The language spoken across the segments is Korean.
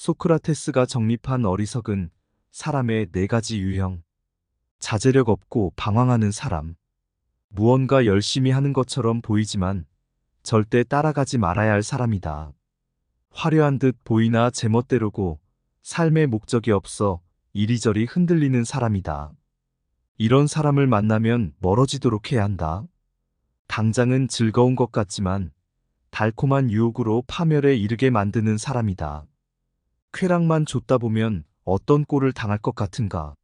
소크라테스가 정립한 어리석은 사람의 네 가지 유형. 자제력 없고 방황하는 사람. 무언가 열심히 하는 것처럼 보이지만 절대 따라가지 말아야 할 사람이다. 화려한 듯 보이나 제멋대로고 삶의 목적이 없어 이리저리 흔들리는 사람이다. 이런 사람을 만나면 멀어지도록 해야 한다. 당장은 즐거운 것 같지만 달콤한 유혹으로 파멸에 이르게 만드는 사람이다. 쾌락만 줬다 보면 어떤 꼴을 당할 것 같은가.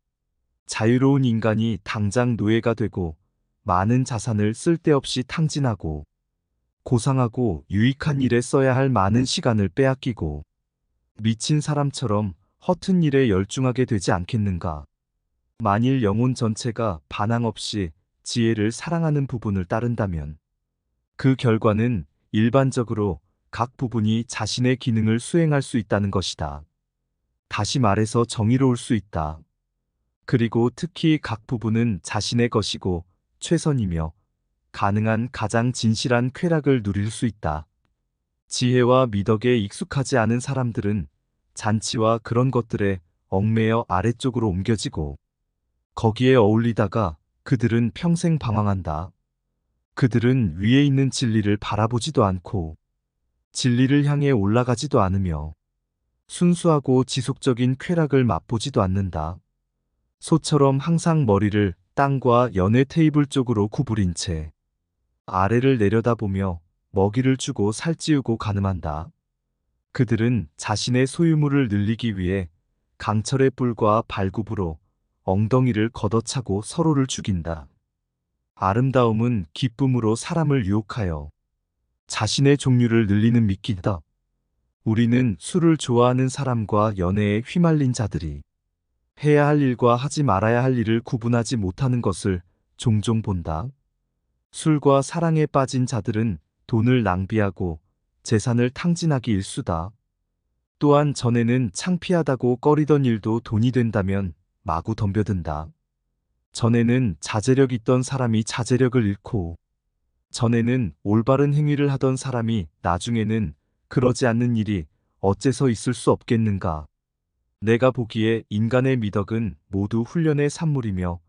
자유로운 인간이 당장 노예가 되고 많은 자산을 쓸데없이 탕진하고 고상하고 유익한 일에 써야 할 많은 시간을 빼앗기고 미친 사람처럼 허튼 일에 열중하게 되지 않겠는가. 만일 영혼 전체가 반항 없이 지혜를 사랑하는 부분을 따른다면 그 결과는 일반적으로 각 부분이 자신의 기능을 수행할 수 있다는 것이다. 다시 말해서 정의로울 수 있다. 그리고 특히 각 부분은 자신의 것이고 최선이며 가능한 가장 진실한 쾌락을 누릴 수 있다. 지혜와 미덕에 익숙하지 않은 사람들은 잔치와 그런 것들에 얽매여 아래쪽으로 옮겨지고 거기에 어울리다가 그들은 평생 방황한다. 그들은 위에 있는 진리를 바라보지도 않고 진리를 향해 올라가지도 않으며 순수하고 지속적인 쾌락을 맛보지도 않는다. 소처럼 항상 머리를 땅과 연회 테이블 쪽으로 구부린 채 아래를 내려다보며 먹이를 주고 살찌우고 가늠한다. 그들은 자신의 소유물을 늘리기 위해 강철의 뿔과 발굽으로 엉덩이를 걷어차고 서로를 죽인다. 아름다움은 기쁨으로 사람을 유혹하여 자신의 종류를 늘리는 미끼다. 우리는 술을 좋아하는 사람과 연애에 휘말린 자들이 해야 할 일과 하지 말아야 할 일을 구분하지 못하는 것을 종종 본다. 술과 사랑에 빠진 자들은 돈을 낭비하고 재산을 탕진하기 일쑤다. 또한 전에는 창피하다고 꺼리던 일도 돈이 된다면 마구 덤벼든다. 전에는 자제력 있던 사람이 자제력을 잃고 전에는 올바른 행위를 하던 사람이 나중에는 그러지 않는 일이 어째서 있을 수 없겠는가. 내가 보기에 인간의 미덕은 모두 훈련의 산물이며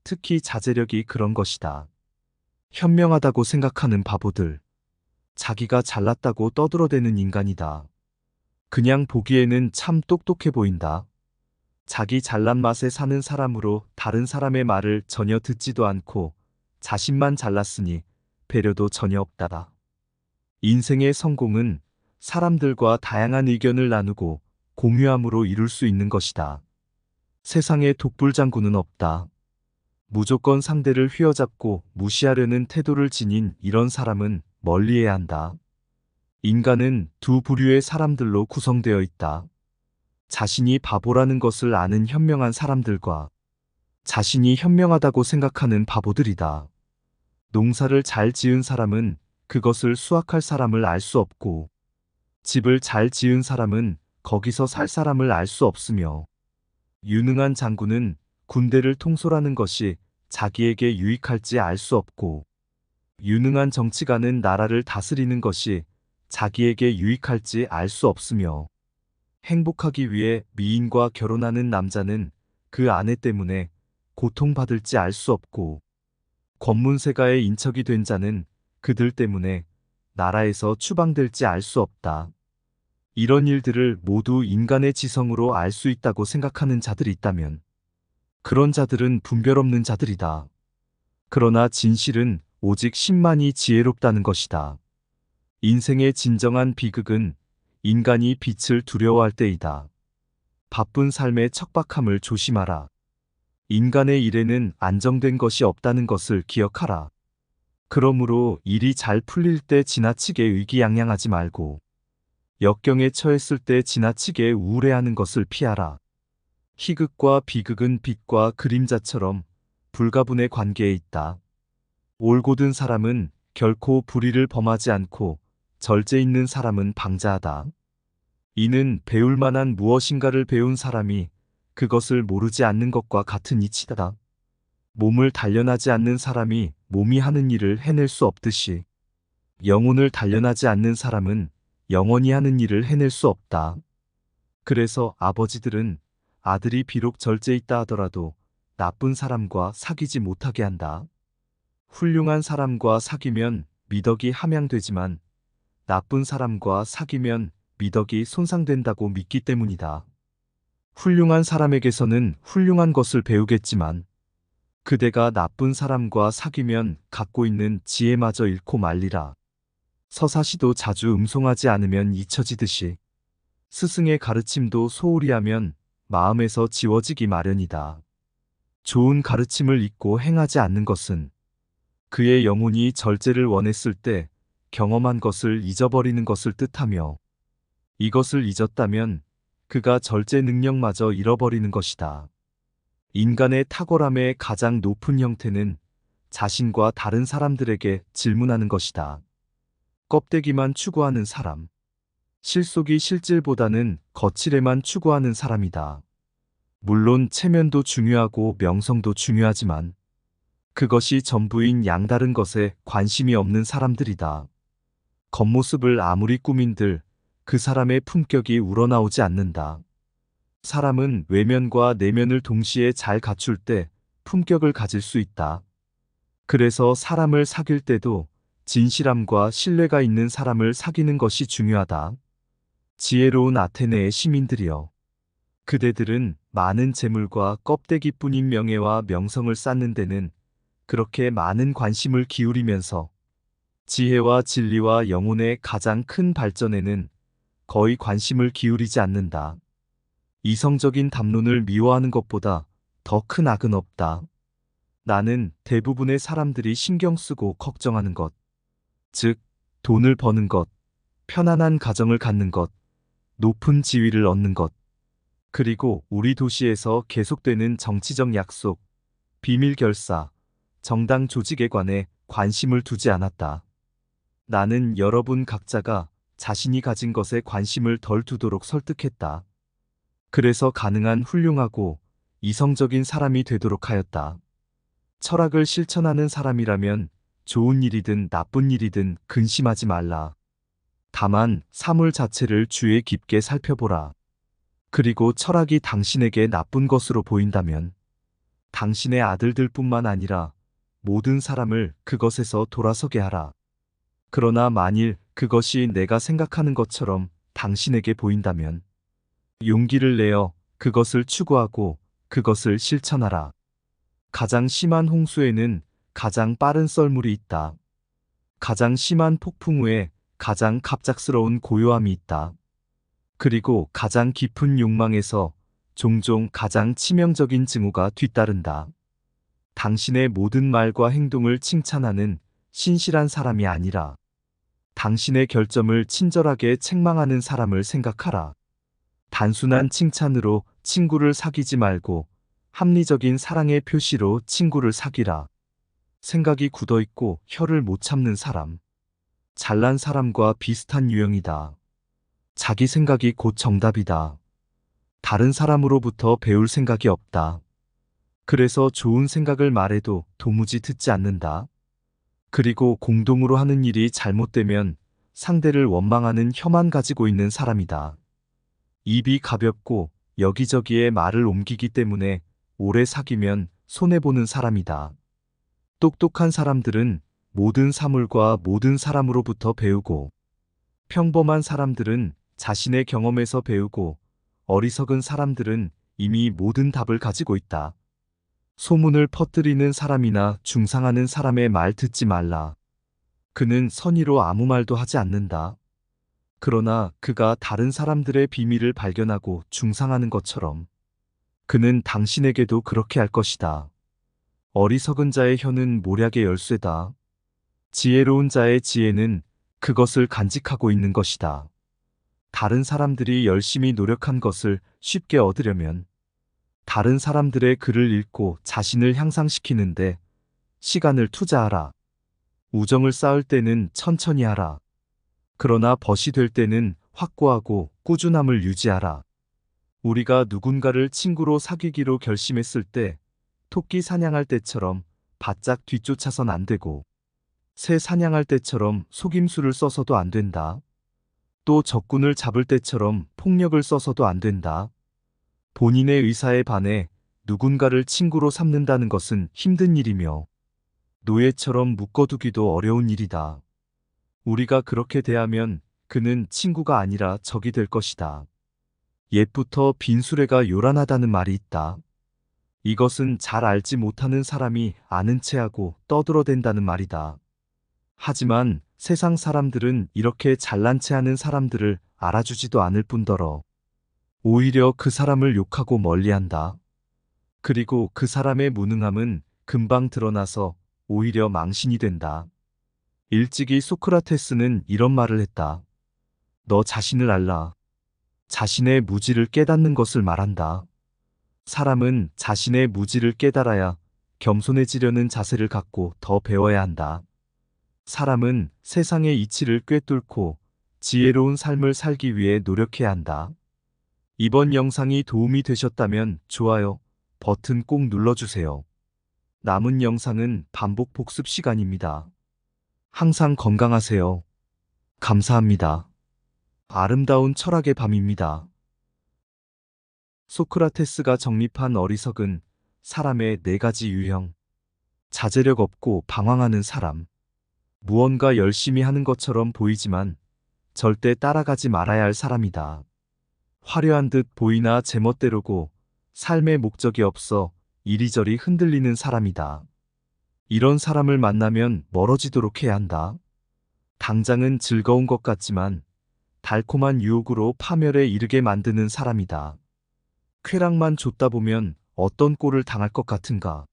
특히 자제력이 그런 것이다. 현명하다고 생각하는 바보들. 자기가 잘났다고 떠들어대는 인간이다. 그냥 보기에는 참 똑똑해 보인다. 자기 잘난 맛에 사는 사람으로 다른 사람의 말을 전혀 듣지도 않고 자신만 잘났으니 배려도 전혀 없다다. 인생의 성공은 사람들과 다양한 의견을 나누고 공유함으로 이룰 수 있는 것이다. 세상에 독불장군은 없다. 무조건 상대를 휘어잡고 무시하려는 태도를 지닌 이런 사람은 멀리해야 한다. 인간은 두 부류의 사람들로 구성되어 있다. 자신이 바보라는 것을 아는 현명한 사람들과 자신이 현명하다고 생각하는 바보들이다. 농사를 잘 지은 사람은 그것을 수확할 사람을 알 수 없고 집을 잘 지은 사람은 거기서 살 사람을 알 수 없으며 유능한 장군은 군대를 통솔하는 것이 자기에게 유익할지 알 수 없고 유능한 정치가는 나라를 다스리는 것이 자기에게 유익할지 알 수 없으며 행복하기 위해 미인과 결혼하는 남자는 그 아내 때문에 고통받을지 알 수 없고 권문세가의 인척이 된 자는 그들 때문에 나라에서 추방될지 알 수 없다. 이런 일들을 모두 인간의 지성으로 알 수 있다고 생각하는 자들이 있다면 그런 자들은 분별 없는 자들이다. 그러나 진실은 오직 신만이 지혜롭다는 것이다. 인생의 진정한 비극은 인간이 빛을 두려워할 때이다. 바쁜 삶의 척박함을 조심하라. 인간의 일에는 안정된 것이 없다는 것을 기억하라. 그러므로 일이 잘 풀릴 때 지나치게 의기양양하지 말고 역경에 처했을 때 지나치게 우울해하는 것을 피하라. 희극과 비극은 빛과 그림자처럼 불가분의 관계에 있다. 올곧은 사람은 결코 불의를 범하지 않고 절제 있는 사람은 방자하다. 이는 배울 만한 무엇인가를 배운 사람이 그것을 모르지 않는 것과 같은 이치다. 몸을 단련하지 않는 사람이 몸이 하는 일을 해낼 수 없듯이 영혼을 단련하지 않는 사람은 영원히 하는 일을 해낼 수 없다. 그래서 아버지들은 아들이 비록 절제 있다 하더라도 나쁜 사람과 사귀지 못하게 한다. 훌륭한 사람과 사귀면 미덕이 함양되지만 나쁜 사람과 사귀면 미덕이 손상된다고 믿기 때문이다. 훌륭한 사람에게서는 훌륭한 것을 배우겠지만 그대가 나쁜 사람과 사귀면 갖고 있는 지혜마저 잃고 말리라. 서사시도 자주 음송하지 않으면 잊혀지듯이 스승의 가르침도 소홀히 하면 마음에서 지워지기 마련이다. 좋은 가르침을 잊고 행하지 않는 것은 그의 영혼이 절제를 원했을 때 경험한 것을 잊어버리는 것을 뜻하며 이것을 잊었다면 그가 절제 능력마저 잃어버리는 것이다. 인간의 탁월함의 가장 높은 형태는 자신과 다른 사람들에게 질문하는 것이다. 껍데기만 추구하는 사람, 실속이 실질보다는 거칠에만 추구하는 사람이다. 물론 체면도 중요하고 명성도 중요하지만 그것이 전부인 양다른 것에 관심이 없는 사람들이다. 겉모습을 아무리 꾸민들 그 사람의 품격이 우러나오지 않는다. 사람은 외면과 내면을 동시에 잘 갖출 때 품격을 가질 수 있다. 그래서 사람을 사귈 때도 진실함과 신뢰가 있는 사람을 사귀는 것이 중요하다. 지혜로운 아테네의 시민들이여. 그대들은 많은 재물과 껍데기뿐인 명예와 명성을 쌓는 데는 그렇게 많은 관심을 기울이면서 지혜와 진리와 영혼의 가장 큰 발전에는 거의 관심을 기울이지 않는다. 이성적인 담론을 미워하는 것보다 더 큰 악은 없다. 나는 대부분의 사람들이 신경 쓰고 걱정하는 것, 즉, 돈을 버는 것, 편안한 가정을 갖는 것, 높은 지위를 얻는 것, 그리고 우리 도시에서 계속되는 정치적 약속, 비밀 결사, 정당 조직에 관해 관심을 두지 않았다. 나는 여러분 각자가 자신이 가진 것에 관심을 덜 두도록 설득했다. 그래서 가능한 훌륭하고 이성적인 사람이 되도록 하였다. 철학을 실천하는 사람이라면 좋은 일이든 나쁜 일이든 근심하지 말라. 다만 사물 자체를 주의 깊게 살펴보라. 그리고 철학이 당신에게 나쁜 것으로 보인다면 당신의 아들들뿐만 아니라 모든 사람을 그것에서 돌아서게 하라. 그러나 만일 그것이 내가 생각하는 것처럼 당신에게 보인다면 용기를 내어 그것을 추구하고 그것을 실천하라. 가장 심한 홍수에는 가장 빠른 썰물이 있다. 가장 심한 폭풍 후에 가장 갑작스러운 고요함이 있다. 그리고 가장 깊은 욕망에서 종종 가장 치명적인 징후가 뒤따른다. 당신의 모든 말과 행동을 칭찬하는 신실한 사람이 아니라 당신의 결점을 친절하게 책망하는 사람을 생각하라. 단순한 칭찬으로 친구를 사귀지 말고 합리적인 사랑의 표시로 친구를 사귀라. 생각이 굳어있고 혀를 못 참는 사람. 잘난 사람과 비슷한 유형이다. 자기 생각이 곧 정답이다. 다른 사람으로부터 배울 생각이 없다. 그래서 좋은 생각을 말해도 도무지 듣지 않는다. 그리고 공동으로 하는 일이 잘못되면 상대를 원망하는 혀만 가지고 있는 사람이다. 입이 가볍고 여기저기에 말을 옮기기 때문에 오래 사귀면 손해보는 사람이다. 똑똑한 사람들은 모든 사물과 모든 사람으로부터 배우고 평범한 사람들은 자신의 경험에서 배우고 어리석은 사람들은 이미 모든 답을 가지고 있다. 소문을 퍼뜨리는 사람이나 중상하는 사람의 말 듣지 말라. 그는 선의로 아무 말도 하지 않는다. 그러나 그가 다른 사람들의 비밀을 발견하고 중상하는 것처럼 그는 당신에게도 그렇게 할 것이다. 어리석은 자의 혀는 모략의 열쇠다. 지혜로운 자의 지혜는 그것을 간직하고 있는 것이다. 다른 사람들이 열심히 노력한 것을 쉽게 얻으려면 다른 사람들의 글을 읽고 자신을 향상시키는데 시간을 투자하라. 우정을 쌓을 때는 천천히 하라. 그러나 벗이 될 때는 확고하고 꾸준함을 유지하라. 우리가 누군가를 친구로 사귀기로 결심했을 때 토끼 사냥할 때처럼 바짝 뒤쫓아선 안 되고 새 사냥할 때처럼 속임수를 써서도 안 된다. 또 적군을 잡을 때처럼 폭력을 써서도 안 된다. 본인의 의사에 반해 누군가를 친구로 삼는다는 것은 힘든 일이며 노예처럼 묶어두기도 어려운 일이다. 우리가 그렇게 대하면 그는 친구가 아니라 적이 될 것이다. 옛부터 빈수레가 요란하다는 말이 있다. 이것은 잘 알지 못하는 사람이 아는 체하고 떠들어댄다는 말이다. 하지만 세상 사람들은 이렇게 잘난 체하는 사람들을 알아주지도 않을 뿐더러 오히려 그 사람을 욕하고 멀리한다. 그리고 그 사람의 무능함은 금방 드러나서 오히려 망신이 된다. 일찍이 소크라테스는 이런 말을 했다. 너 자신을 알라. 자신의 무지를 깨닫는 것을 말한다. 사람은 자신의 무지를 깨달아야 겸손해지려는 자세를 갖고 더 배워야 한다. 사람은 세상의 이치를 꿰뚫고 지혜로운 삶을 살기 위해 노력해야 한다. 이번 영상이 도움이 되셨다면 좋아요 버튼 꼭 눌러주세요. 남은 영상은 반복 복습 시간입니다. 항상 건강하세요. 감사합니다. 아름다운 철학의 밤입니다. 소크라테스가 정립한 어리석은 사람의 4가지 유형. 자제력 없고 방황하는 사람. 무언가 열심히 하는 것처럼 보이지만 절대 따라가지 말아야 할 사람이다. 화려한 듯 보이나 제멋대로고 삶의 목적이 없어 이리저리 흔들리는 사람이다. 이런 사람을 만나면 멀어지도록 해야 한다. 당장은 즐거운 것 같지만 달콤한 유혹으로 파멸에 이르게 만드는 사람이다. 쾌락만 줬다 보면 어떤 꼴을 당할 것 같은가.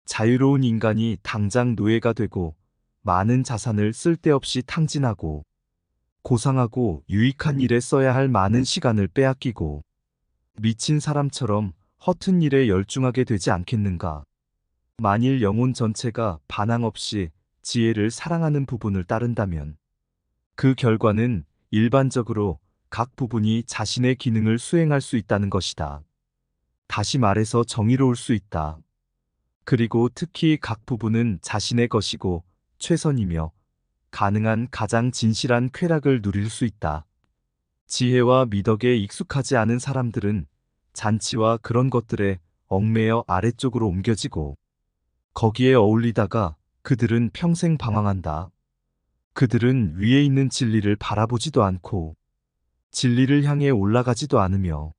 자유로운 인간이 당장 노예가 되고 많은 자산을 쓸데없이 탕진하고 고상하고 유익한 일에 써야 할 많은 시간을 빼앗기고 미친 사람처럼 허튼 일에 열중하게 되지 않겠는가. 만일 영혼 전체가 반항 없이 지혜를 사랑하는 부분을 따른다면 그 결과는 일반적으로 각 부분이 자신의 기능을 수행할 수 있다는 것이다. 다시 말해서 정의로울 수 있다. 그리고 특히 각 부분은 자신의 것이고 최선이며 가능한 가장 진실한 쾌락을 누릴 수 있다. 지혜와 미덕에 익숙하지 않은 사람들은 잔치와 그런 것들에 얽매여 아래쪽으로 옮겨지고 거기에 어울리다가 그들은 평생 방황한다. 그들은 위에 있는 진리를 바라보지도 않고 진리를 향해 올라가지도 않으며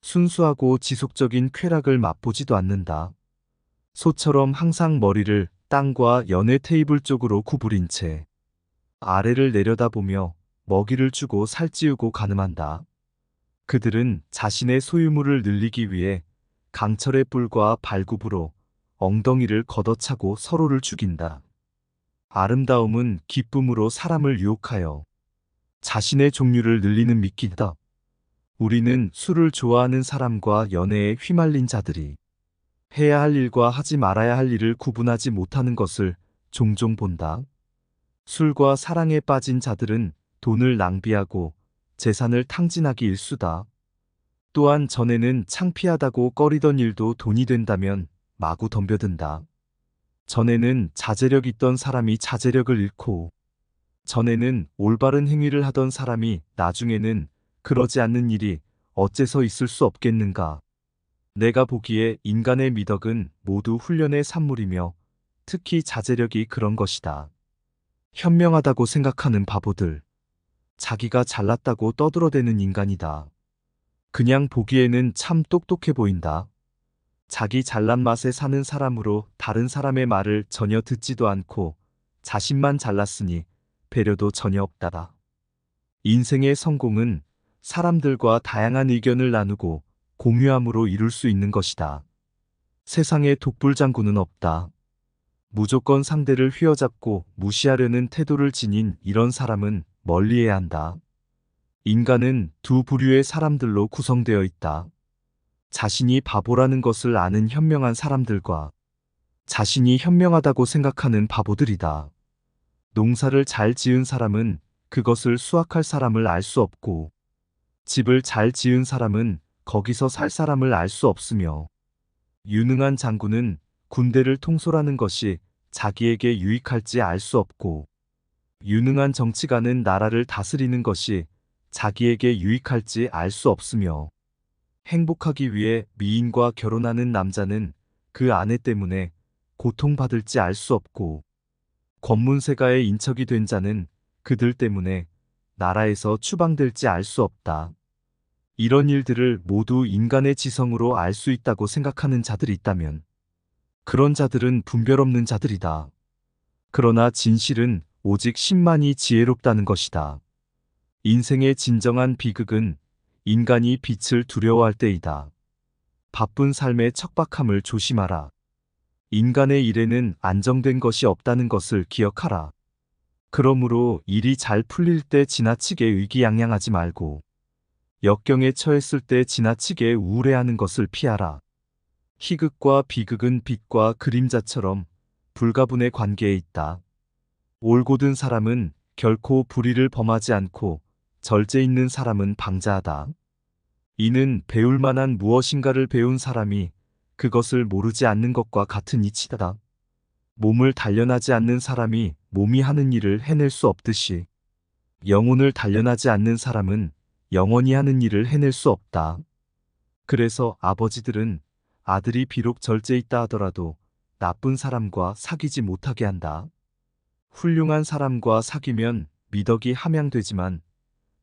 순수하고 지속적인 쾌락을 맛보지도 않는다. 소처럼 항상 머리를 땅과 연회 테이블 쪽으로 구부린 채 아래를 내려다보며 먹이를 주고 살찌우고 가늠한다. 그들은 자신의 소유물을 늘리기 위해 강철의 뿔과 발굽으로 엉덩이를 걷어차고 서로를 죽인다. 아름다움은 기쁨으로 사람을 유혹하여 자신의 종류를 늘리는 미끼다. 우리는 술을 좋아하는 사람과 연애에 휘말린 자들이 해야 할 일과 하지 말아야 할 일을 구분하지 못하는 것을 종종 본다. 술과 사랑에 빠진 자들은 돈을 낭비하고 재산을 탕진하기 일쑤다. 또한 전에는 창피하다고 꺼리던 일도 돈이 된다면 마구 덤벼든다. 전에는 자제력 있던 사람이 자제력을 잃고 전에는 올바른 행위를 하던 사람이 나중에는 그러지 않는 일이 어째서 있을 수 없겠는가. 내가 보기에 인간의 미덕은 모두 훈련의 산물이며 특히 자제력이 그런 것이다. 현명하다고 생각하는 바보들. 자기가 잘났다고 떠들어대는 인간이다. 그냥 보기에는 참 똑똑해 보인다. 자기 잘난 맛에 사는 사람으로 다른 사람의 말을 전혀 듣지도 않고 자신만 잘났으니 배려도 전혀 없다다. 인생의 성공은 사람들과 다양한 의견을 나누고 공유함으로 이룰 수 있는 것이다. 세상에 독불장군은 없다. 무조건 상대를 휘어잡고 무시하려는 태도를 지닌 이런 사람은 멀리해야 한다. 인간은 두 부류의 사람들로 구성되어 있다. 자신이 바보라는 것을 아는 현명한 사람들과 자신이 현명하다고 생각하는 바보들이다. 농사를 잘 지은 사람은 그것을 수확할 사람을 알 수 없고 집을 잘 지은 사람은 거기서 살 사람을 알 수 없으며 유능한 장군은 군대를 통솔하는 것이 자기에게 유익할지 알 수 없고 유능한 정치가는 나라를 다스리는 것이 자기에게 유익할지 알 수 없으며 행복하기 위해 미인과 결혼하는 남자는 그 아내 때문에 고통받을지 알 수 없고 권문세가의 인척이 된 자는 그들 때문에 나라에서 추방될지 알 수 없다. 이런 일들을 모두 인간의 지성으로 알 수 있다고 생각하는 자들이 있다면 그런 자들은 분별 없는 자들이다. 그러나 진실은 오직 신만이 지혜롭다는 것이다. 인생의 진정한 비극은 인간이 빛을 두려워할 때이다. 바쁜 삶의 척박함을 조심하라. 인간의 일에는 안정된 것이 없다는 것을 기억하라. 그러므로 일이 잘 풀릴 때 지나치게 의기양양하지 말고 역경에 처했을 때 지나치게 우울해하는 것을 피하라. 희극과 비극은 빛과 그림자처럼 불가분의 관계에 있다. 올곧은 사람은 결코 불의를 범하지 않고 절제 있는 사람은 방자하다. 이는 배울 만한 무엇인가를 배운 사람이 그것을 모르지 않는 것과 같은 이치다. 몸을 단련하지 않는 사람이 몸이 하는 일을 해낼 수 없듯이 영혼을 단련하지 않는 사람은 영원히 하는 일을 해낼 수 없다. 그래서 아버지들은 아들이 비록 절제 있다 하더라도 나쁜 사람과 사귀지 못하게 한다. 훌륭한 사람과 사귀면 미덕이 함양되지만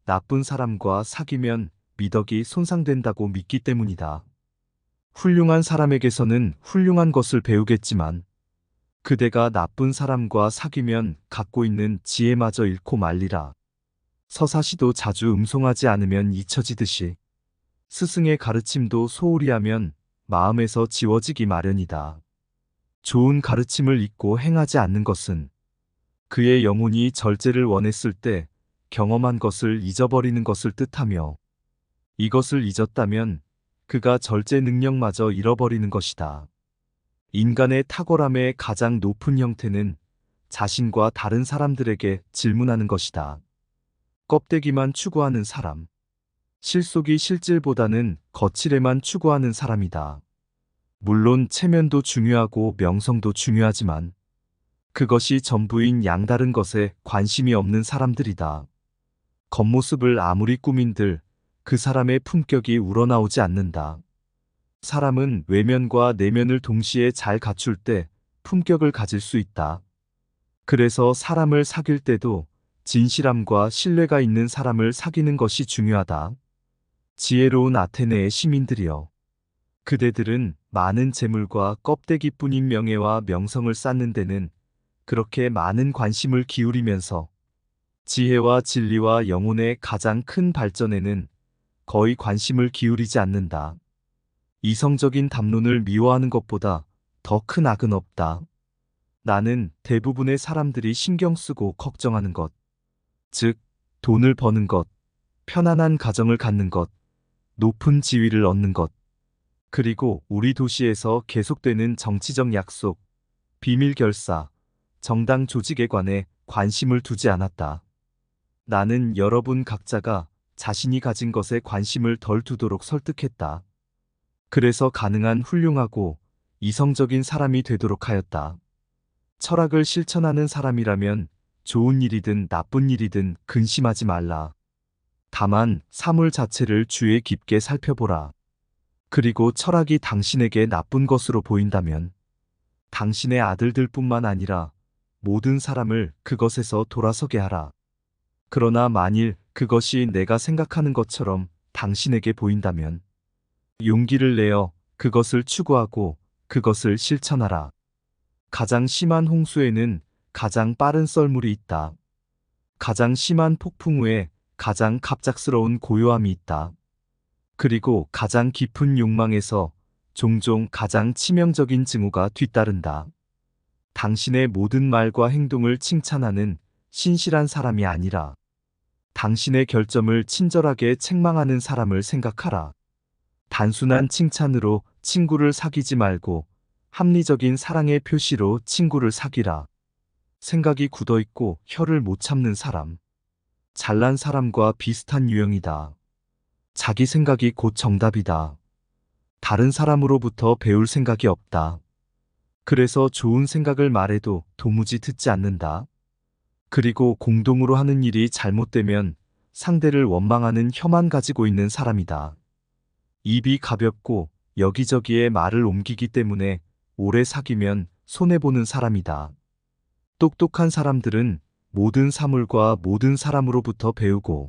나쁜 사람과 사귀면 미덕이 손상된다고 믿기 때문이다. 훌륭한 사람에게서는 훌륭한 것을 배우겠지만 그대가 나쁜 사람과 사귀면 갖고 있는 지혜마저 잃고 말리라. 서사시도 자주 음송하지 않으면 잊혀지듯이 스승의 가르침도 소홀히 하면 마음에서 지워지기 마련이다. 좋은 가르침을 잊고 행하지 않는 것은 그의 영혼이 절제를 원했을 때 경험한 것을 잊어버리는 것을 뜻하며 이것을 잊었다면 그가 절제 능력마저 잃어버리는 것이다. 인간의 탁월함의 가장 높은 형태는 자신과 다른 사람들에게 질문하는 것이다. 껍데기만 추구하는 사람. 실속이 실질보다는 거칠에만 추구하는 사람이다. 물론 체면도 중요하고 명성도 중요하지만 그것이 전부인 양다른 것에 관심이 없는 사람들이다. 겉모습을 아무리 꾸민들 그 사람의 품격이 우러나오지 않는다. 사람은 외면과 내면을 동시에 잘 갖출 때 품격을 가질 수 있다. 그래서 사람을 사귈 때도 진실함과 신뢰가 있는 사람을 사귀는 것이 중요하다. 지혜로운 아테네의 시민들이여. 그대들은 많은 재물과 껍데기뿐인 명예와 명성을 쌓는 데는 그렇게 많은 관심을 기울이면서 지혜와 진리와 영혼의 가장 큰 발전에는 거의 관심을 기울이지 않는다. 이성적인 담론을 미워하는 것보다 더 큰 악은 없다. 나는 대부분의 사람들이 신경 쓰고 걱정하는 것, 즉 돈을 버는 것, 편안한 가정을 갖는 것, 높은 지위를 얻는 것, 그리고 우리 도시에서 계속되는 정치적 약속, 비밀 결사, 정당 조직에 관해 관심을 두지 않았다. 나는 여러분 각자가 자신이 가진 것에 관심을 덜 두도록 설득했다. 그래서 가능한 훌륭하고 이성적인 사람이 되도록 하였다. 철학을 실천하는 사람이라면 좋은 일이든 나쁜 일이든 근심하지 말라. 다만 사물 자체를 주의 깊게 살펴보라. 그리고 철학이 당신에게 나쁜 것으로 보인다면 당신의 아들들뿐만 아니라 모든 사람을 그것에서 돌아서게 하라. 그러나 만일 그것이 내가 생각하는 것처럼 당신에게 보인다면 용기를 내어 그것을 추구하고 그것을 실천하라. 가장 심한 홍수에는 가장 빠른 썰물이 있다. 가장 심한 폭풍 후에 가장 갑작스러운 고요함이 있다. 그리고 가장 깊은 욕망에서 종종 가장 치명적인 징후가 뒤따른다. 당신의 모든 말과 행동을 칭찬하는 신실한 사람이 아니라 당신의 결점을 친절하게 책망하는 사람을 생각하라. 단순한 칭찬으로 친구를 사귀지 말고 합리적인 사랑의 표시로 친구를 사귀라. 생각이 굳어있고 혀를 못 참는 사람. 잘난 사람과 비슷한 유형이다. 자기 생각이 곧 정답이다. 다른 사람으로부터 배울 생각이 없다. 그래서 좋은 생각을 말해도 도무지 듣지 않는다. 그리고 공동으로 하는 일이 잘못되면 상대를 원망하는 혀만 가지고 있는 사람이다. 입이 가볍고 여기저기에 말을 옮기기 때문에 오래 사귀면 손해보는 사람이다. 똑똑한 사람들은 모든 사물과 모든 사람으로부터 배우고,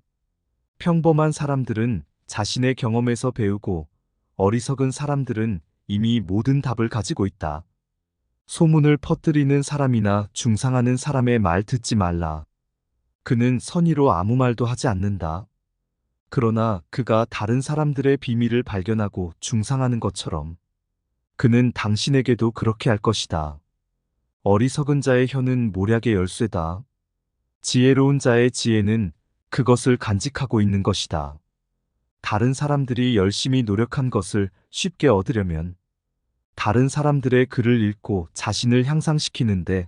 평범한 사람들은 자신의 경험에서 배우고, 어리석은 사람들은 이미 모든 답을 가지고 있다. 소문을 퍼뜨리는 사람이나 중상하는 사람의 말 듣지 말라. 그는 선의로 아무 말도 하지 않는다. 그러나 그가 다른 사람들의 비밀을 발견하고 중상하는 것처럼 그는 당신에게도 그렇게 할 것이다. 어리석은 자의 혀는 모략의 열쇠다. 지혜로운 자의 지혜는 그것을 간직하고 있는 것이다. 다른 사람들이 열심히 노력한 것을 쉽게 얻으려면 다른 사람들의 글을 읽고 자신을 향상시키는데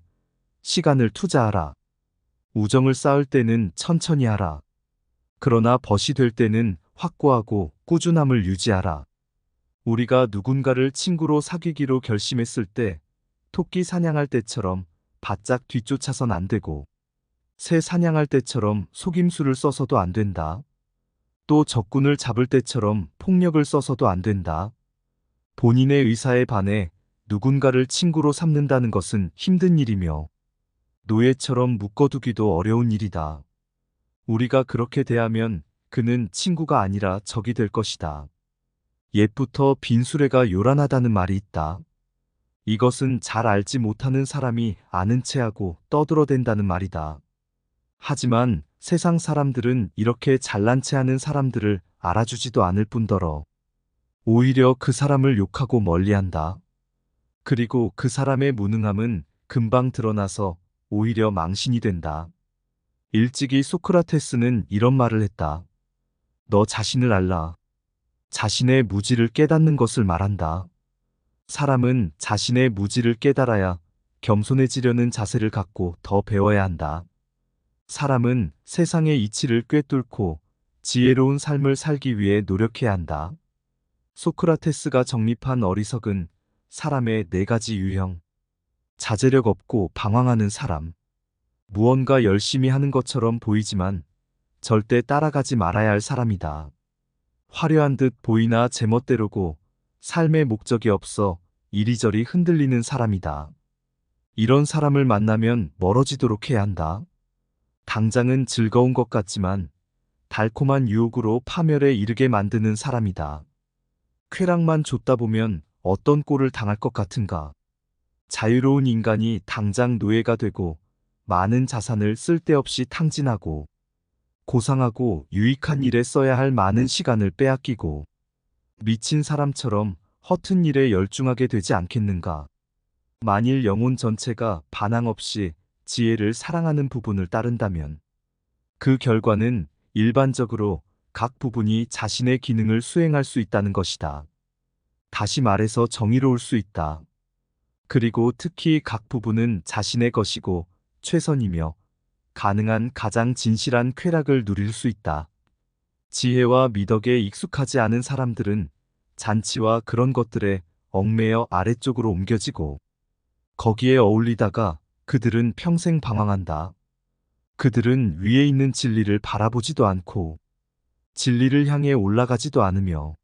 시간을 투자하라. 우정을 쌓을 때는 천천히 하라. 그러나 벗이 될 때는 확고하고 꾸준함을 유지하라. 우리가 누군가를 친구로 사귀기로 결심했을 때 토끼 사냥할 때처럼 바짝 뒤쫓아선 안 되고, 새 사냥할 때처럼 속임수를 써서도 안 된다. 또 적군을 잡을 때처럼 폭력을 써서도 안 된다. 본인의 의사에 반해 누군가를 친구로 삼는다는 것은 힘든 일이며 노예처럼 묶어두기도 어려운 일이다. 우리가 그렇게 대하면 그는 친구가 아니라 적이 될 것이다. 옛부터 빈수레가 요란하다는 말이 있다. 이것은 잘 알지 못하는 사람이 아는 체하고 떠들어댄다는 말이다. 하지만 세상 사람들은 이렇게 잘난 체하는 사람들을 알아주지도 않을 뿐더러 오히려 그 사람을 욕하고 멀리한다. 그리고 그 사람의 무능함은 금방 드러나서 오히려 망신이 된다. 일찍이 소크라테스는 이런 말을 했다. 너 자신을 알라. 자신의 무지를 깨닫는 것을 말한다. 사람은 자신의 무지를 깨달아야 겸손해지려는 자세를 갖고 더 배워야 한다. 사람은 세상의 이치를 꿰뚫고 지혜로운 삶을 살기 위해 노력해야 한다. 소크라테스가 정립한 어리석은 사람의 4가지 유형. 자제력 없고 방황하는 사람. 무언가 열심히 하는 것처럼 보이지만 절대 따라가지 말아야 할 사람이다. 화려한 듯 보이나 제멋대로고 삶의 목적이 없어 이리저리 흔들리는 사람이다. 이런 사람을 만나면 멀어지도록 해야 한다. 당장은 즐거운 것 같지만 달콤한 유혹으로 파멸에 이르게 만드는 사람이다. 쾌락만 줬다 보면 어떤 꼴을 당할 것 같은가. 자유로운 인간이 당장 노예가 되고 많은 자산을 쓸데없이 탕진하고 고상하고 유익한 일에 써야 할 많은 시간을 빼앗기고 미친 사람처럼 허튼 일에 열중하게 되지 않겠는가. 만일 영혼 전체가 반항 없이 지혜를 사랑하는 부분을 따른다면 그 결과는 일반적으로 각 부분이 자신의 기능을 수행할 수 있다는 것이다. 다시 말해서 정의로울 수 있다. 그리고 특히 각 부분은 자신의 것이고 최선이며 가능한 가장 진실한 쾌락을 누릴 수 있다. 지혜와 미덕에 익숙하지 않은 사람들은 잔치와 그런 것들에 얽매여 아래쪽으로 옮겨지고 거기에 어울리다가 그들은 평생 방황한다. 그들은 위에 있는 진리를 바라보지도 않고 진리를 향해 올라가지도 않으며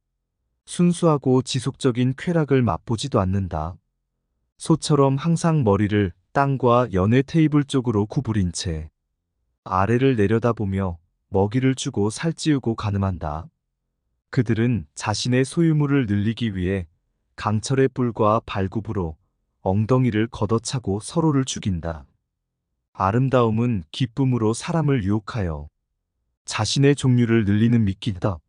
순수하고 지속적인 쾌락을 맛보지도 않는다. 소처럼 항상 머리를 땅과 연회 테이블 쪽으로 구부린 채 아래를 내려다보며 먹이를 주고 살찌우고 가늠한다. 그들은 자신의 소유물을 늘리기 위해 강철의 뿔과 발굽으로 엉덩이를 걷어차고 서로를 죽인다. 아름다움은 기쁨으로 사람을 유혹하여 자신의 종류를 늘리는 미끼다.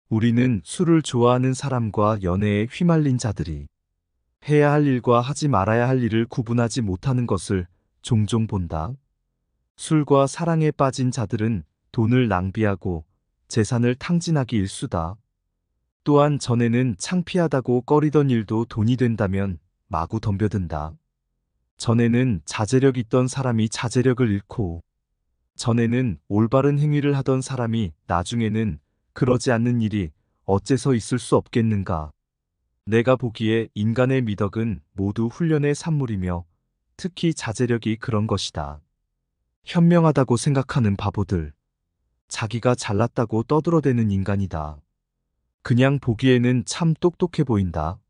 우리는 술을 좋아하는 사람과 연애에 휘말린 자들이 해야 할 일과 하지 말아야 할 일을 구분하지 못하는 것을 종종 본다. 술과 사랑에 빠진 자들은 돈을 낭비하고 재산을 탕진하기 일쑤다. 또한 전에는 창피하다고 꺼리던 일도 돈이 된다면 마구 덤벼든다. 전에는 자제력 있던 사람이 자제력을 잃고, 전에는 올바른 행위를 하던 사람이 나중에는 그러지 않는 일이 어째서 있을 수 없겠는가. 내가 보기에 인간의 미덕은 모두 훈련의 산물이며 특히 자제력이 그런 것이다. 현명하다고 생각하는 바보들, 자기가 잘났다고 떠들어대는 인간이다. 그냥 보기에는 참 똑똑해 보인다.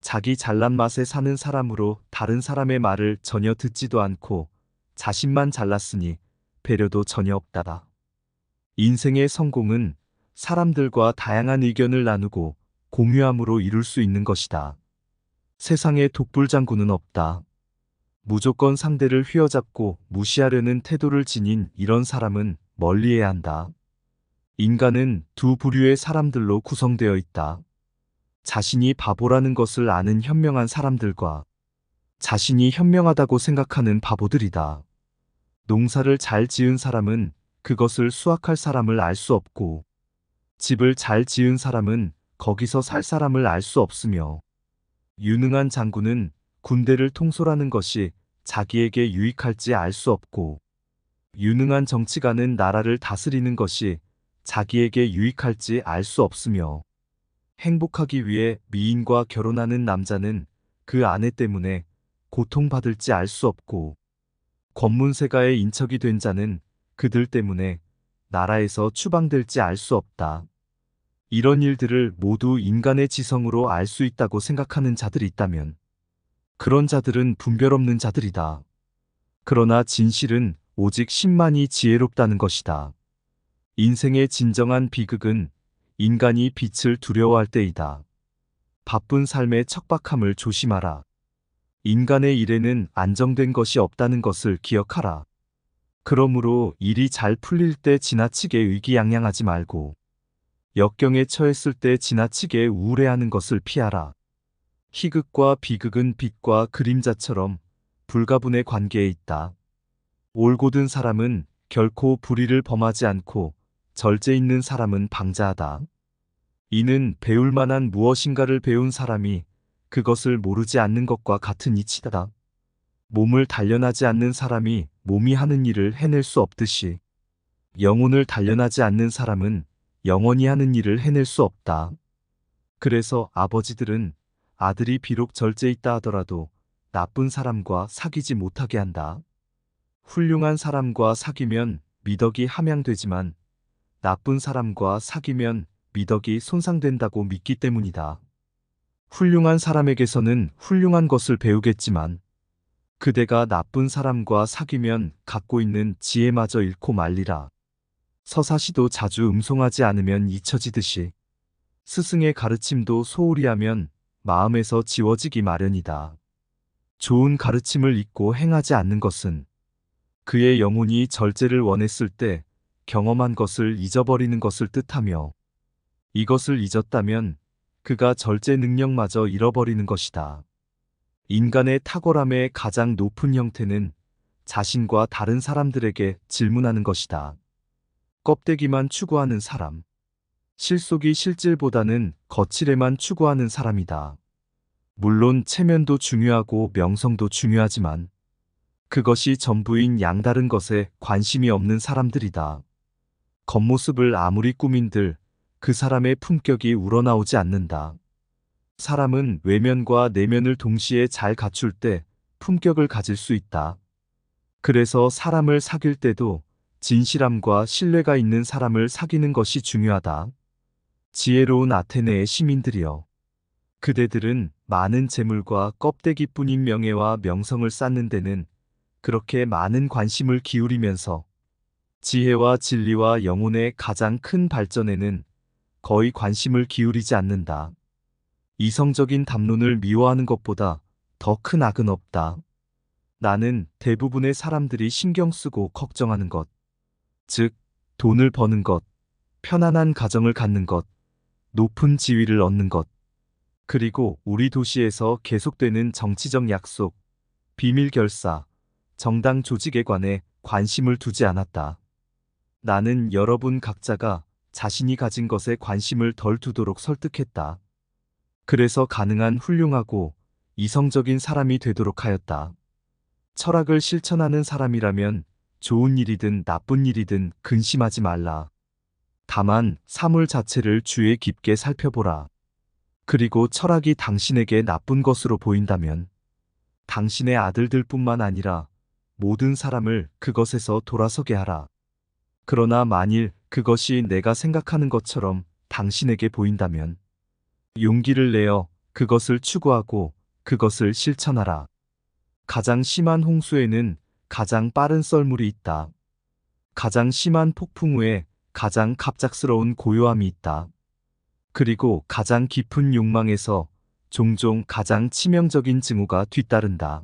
자기 잘난 맛에 사는 사람으로 다른 사람의 말을 전혀 듣지도 않고 자신만 잘났으니 배려도 전혀 없다. 인생의 성공은 사람들과 다양한 의견을 나누고 공유함으로 이룰 수 있는 것이다. 세상에 독불장군은 없다. 무조건 상대를 휘어잡고 무시하려는 태도를 지닌 이런 사람은 멀리해야 한다. 인간은 두 부류의 사람들로 구성되어 있다. 자신이 바보라는 것을 아는 현명한 사람들과 자신이 현명하다고 생각하는 바보들이다. 농사를 잘 지은 사람은 그것을 수확할 사람을 알 수 없고, 집을 잘 지은 사람은 거기서 살 사람을 알 수 없으며, 유능한 장군은 군대를 통솔하는 것이 자기에게 유익할지 알 수 없고, 유능한 정치가는 나라를 다스리는 것이 자기에게 유익할지 알 수 없으며, 행복하기 위해 미인과 결혼하는 남자는 그 아내 때문에 고통받을지 알 수 없고, 권문세가의 인척이 된 자는 그들 때문에 나라에서 추방될지 알 수 없다. 이런 일들을 모두 인간의 지성으로 알 수 있다고 생각하는 자들이 있다면 그런 자들은 분별 없는 자들이다. 그러나 진실은 오직 신만이 지혜롭다는 것이다. 인생의 진정한 비극은 인간이 빛을 두려워할 때이다. 바쁜 삶의 척박함을 조심하라. 인간의 일에는 안정된 것이 없다는 것을 기억하라. 그러므로 일이 잘 풀릴 때 지나치게 의기양양하지 말고 역경에 처했을 때 지나치게 우울해하는 것을 피하라. 희극과 비극은 빛과 그림자처럼 불가분의 관계에 있다. 올곧은 사람은 결코 불의를 범하지 않고 절제 있는 사람은 방자하다. 이는 배울 만한 무엇인가를 배운 사람이 그것을 모르지 않는 것과 같은 이치다. 몸을 단련하지 않는 사람이 몸이 하는 일을 해낼 수 없듯이 영혼을 단련하지 않는 사람은 영원히 하는 일을 해낼 수 없다. 그래서 아버지들은 아들이 비록 절제 있다 하더라도 나쁜 사람과 사귀지 못하게 한다. 훌륭한 사람과 사귀면 미덕이 함양되지만 나쁜 사람과 사귀면 미덕이 손상된다고 믿기 때문이다. 훌륭한 사람에게서는 훌륭한 것을 배우겠지만 그대가 나쁜 사람과 사귀면 갖고 있는 지혜마저 잃고 말리라. 서사시도 자주 음송하지 않으면 잊혀지듯이 스승의 가르침도 소홀히 하면 마음에서 지워지기 마련이다. 좋은 가르침을 잊고 행하지 않는 것은 그의 영혼이 절제를 원했을 때 경험한 것을 잊어버리는 것을 뜻하며 이것을 잊었다면 그가 절제 능력마저 잃어버리는 것이다. 인간의 탁월함의 가장 높은 형태는 자신과 다른 사람들에게 질문하는 것이다. 껍데기만 추구하는 사람, 실속이 실질보다는 거칠에만 추구하는 사람이다. 물론 체면도 중요하고 명성도 중요하지만 그것이 전부인 양다른 것에 관심이 없는 사람들이다. 겉모습을 아무리 꾸민들 그 사람의 품격이 우러나오지 않는다. 사람은 외면과 내면을 동시에 잘 갖출 때 품격을 가질 수 있다. 그래서 사람을 사귈 때도 진실함과 신뢰가 있는 사람을 사귀는 것이 중요하다. 지혜로운 아테네의 시민들이여. 그대들은 많은 재물과 껍데기뿐인 명예와 명성을 쌓는 데는 그렇게 많은 관심을 기울이면서 지혜와 진리와 영혼의 가장 큰 발전에는 거의 관심을 기울이지 않는다. 이성적인 담론을 미워하는 것보다 더 큰 악은 없다. 나는 대부분의 사람들이 신경 쓰고 걱정하는 것, 즉 돈을 버는 것, 편안한 가정을 갖는 것, 높은 지위를 얻는 것, 그리고 우리 도시에서 계속되는 정치적 약속, 비밀 결사, 정당 조직에 관해 관심을 두지 않았다. 나는 여러분 각자가 자신이 가진 것에 관심을 덜 두도록 설득했다. 그래서 가능한 훌륭하고 이성적인 사람이 되도록 하였다. 철학을 실천하는 사람이라면 좋은 일이든 나쁜 일이든 근심하지 말라. 다만 사물 자체를 주의 깊게 살펴보라. 그리고 철학이 당신에게 나쁜 것으로 보인다면 당신의 아들들뿐만 아니라 모든 사람을 그것에서 돌아서게 하라. 그러나 만일 그것이 내가 생각하는 것처럼 당신에게 보인다면 용기를 내어 그것을 추구하고 그것을 실천하라. 가장 심한 홍수에는 가장 빠른 썰물이 있다. 가장 심한 폭풍 후에 가장 갑작스러운 고요함이 있다. 그리고 가장 깊은 욕망에서 종종 가장 치명적인 징후가 뒤따른다.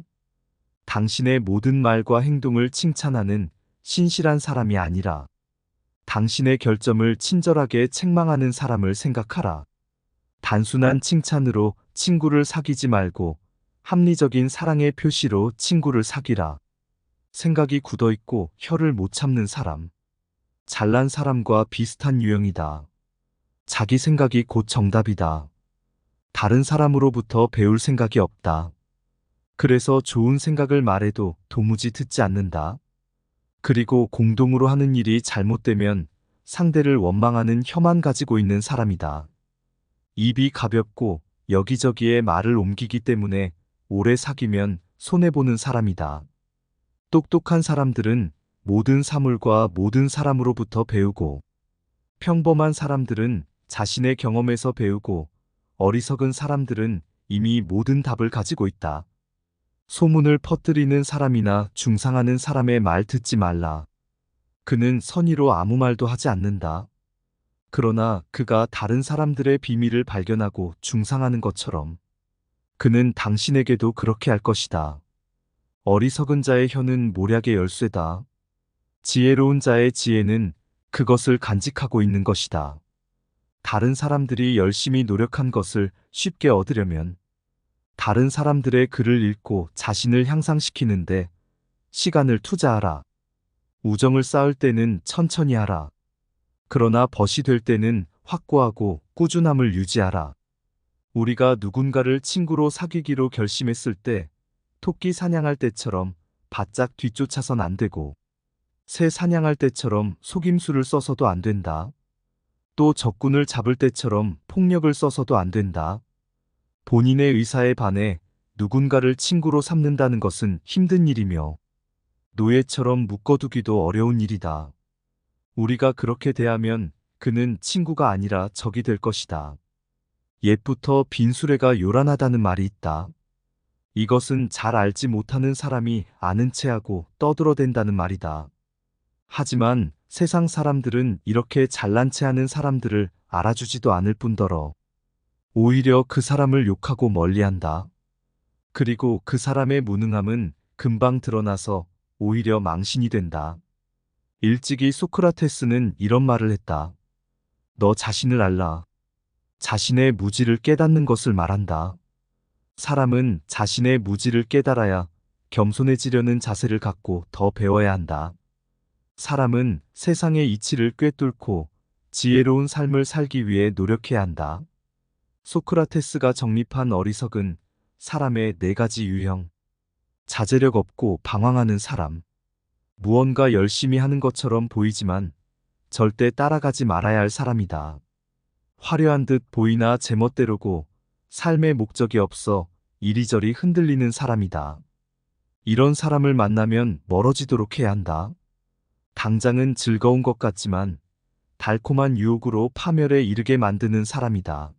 당신의 모든 말과 행동을 칭찬하는 신실한 사람이 아니라 당신의 결점을 친절하게 책망하는 사람을 생각하라. 단순한 칭찬으로 친구를 사귀지 말고 합리적인 사랑의 표시로 친구를 사귀라. 생각이 굳어있고 혀를 못 참는 사람. 잘난 사람과 비슷한 유형이다. 자기 생각이 곧 정답이다. 다른 사람으로부터 배울 생각이 없다. 그래서 좋은 생각을 말해도 도무지 듣지 않는다. 그리고 공동으로 하는 일이 잘못되면 상대를 원망하는 혀만 가지고 있는 사람이다. 입이 가볍고 여기저기에 말을 옮기기 때문에 오래 사귀면 손해보는 사람이다. 똑똑한 사람들은 모든 사물과 모든 사람으로부터 배우고, 평범한 사람들은 자신의 경험에서 배우고, 어리석은 사람들은 이미 모든 답을 가지고 있다. 소문을 퍼뜨리는 사람이나 중상하는 사람의 말 듣지 말라. 그는 선의로 아무 말도 하지 않는다. 그러나 그가 다른 사람들의 비밀을 발견하고 중상하는 것처럼 그는 당신에게도 그렇게 할 것이다. 어리석은 자의 혀는 모략의 열쇠다. 지혜로운 자의 지혜는 그것을 간직하고 있는 것이다. 다른 사람들이 열심히 노력한 것을 쉽게 얻으려면 다른 사람들의 글을 읽고 자신을 향상시키는데 시간을 투자하라. 우정을 쌓을 때는 천천히 하라. 그러나 벗이 될 때는 확고하고 꾸준함을 유지하라. 우리가 누군가를 친구로 사귀기로 결심했을 때 토끼 사냥할 때처럼 바짝 뒤쫓아선 안 되고 새 사냥할 때처럼 속임수를 써서도 안 된다. 또 적군을 잡을 때처럼 폭력을 써서도 안 된다. 본인의 의사에 반해 누군가를 친구로 삼는다는 것은 힘든 일이며 노예처럼 묶어두기도 어려운 일이다. 우리가 그렇게 대하면 그는 친구가 아니라 적이 될 것이다. 옛부터 빈수레가 요란하다는 말이 있다. 이것은 잘 알지 못하는 사람이 아는 체하고 떠들어댄다는 말이다. 하지만 세상 사람들은 이렇게 잘난 체하는 사람들을 알아주지도 않을 뿐더러 오히려 그 사람을 욕하고 멀리한다. 그리고 그 사람의 무능함은 금방 드러나서 오히려 망신이 된다. 일찍이 소크라테스는 이런 말을 했다. 너 자신을 알라. 자신의 무지를 깨닫는 것을 말한다. 사람은 자신의 무지를 깨달아야 겸손해지려는 자세를 갖고 더 배워야 한다. 사람은 세상의 이치를 꿰뚫고 지혜로운 삶을 살기 위해 노력해야 한다. 소크라테스가 정립한 어리석은 사람의 4가지 유형. 자제력 없고 방황하는 사람. 무언가 열심히 하는 것처럼 보이지만 절대 따라가지 말아야 할 사람이다. 화려한 듯 보이나 제멋대로고 삶의 목적이 없어 이리저리 흔들리는 사람이다. 이런 사람을 만나면 멀어지도록 해야 한다. 당장은 즐거운 것 같지만 달콤한 유혹으로 파멸에 이르게 만드는 사람이다.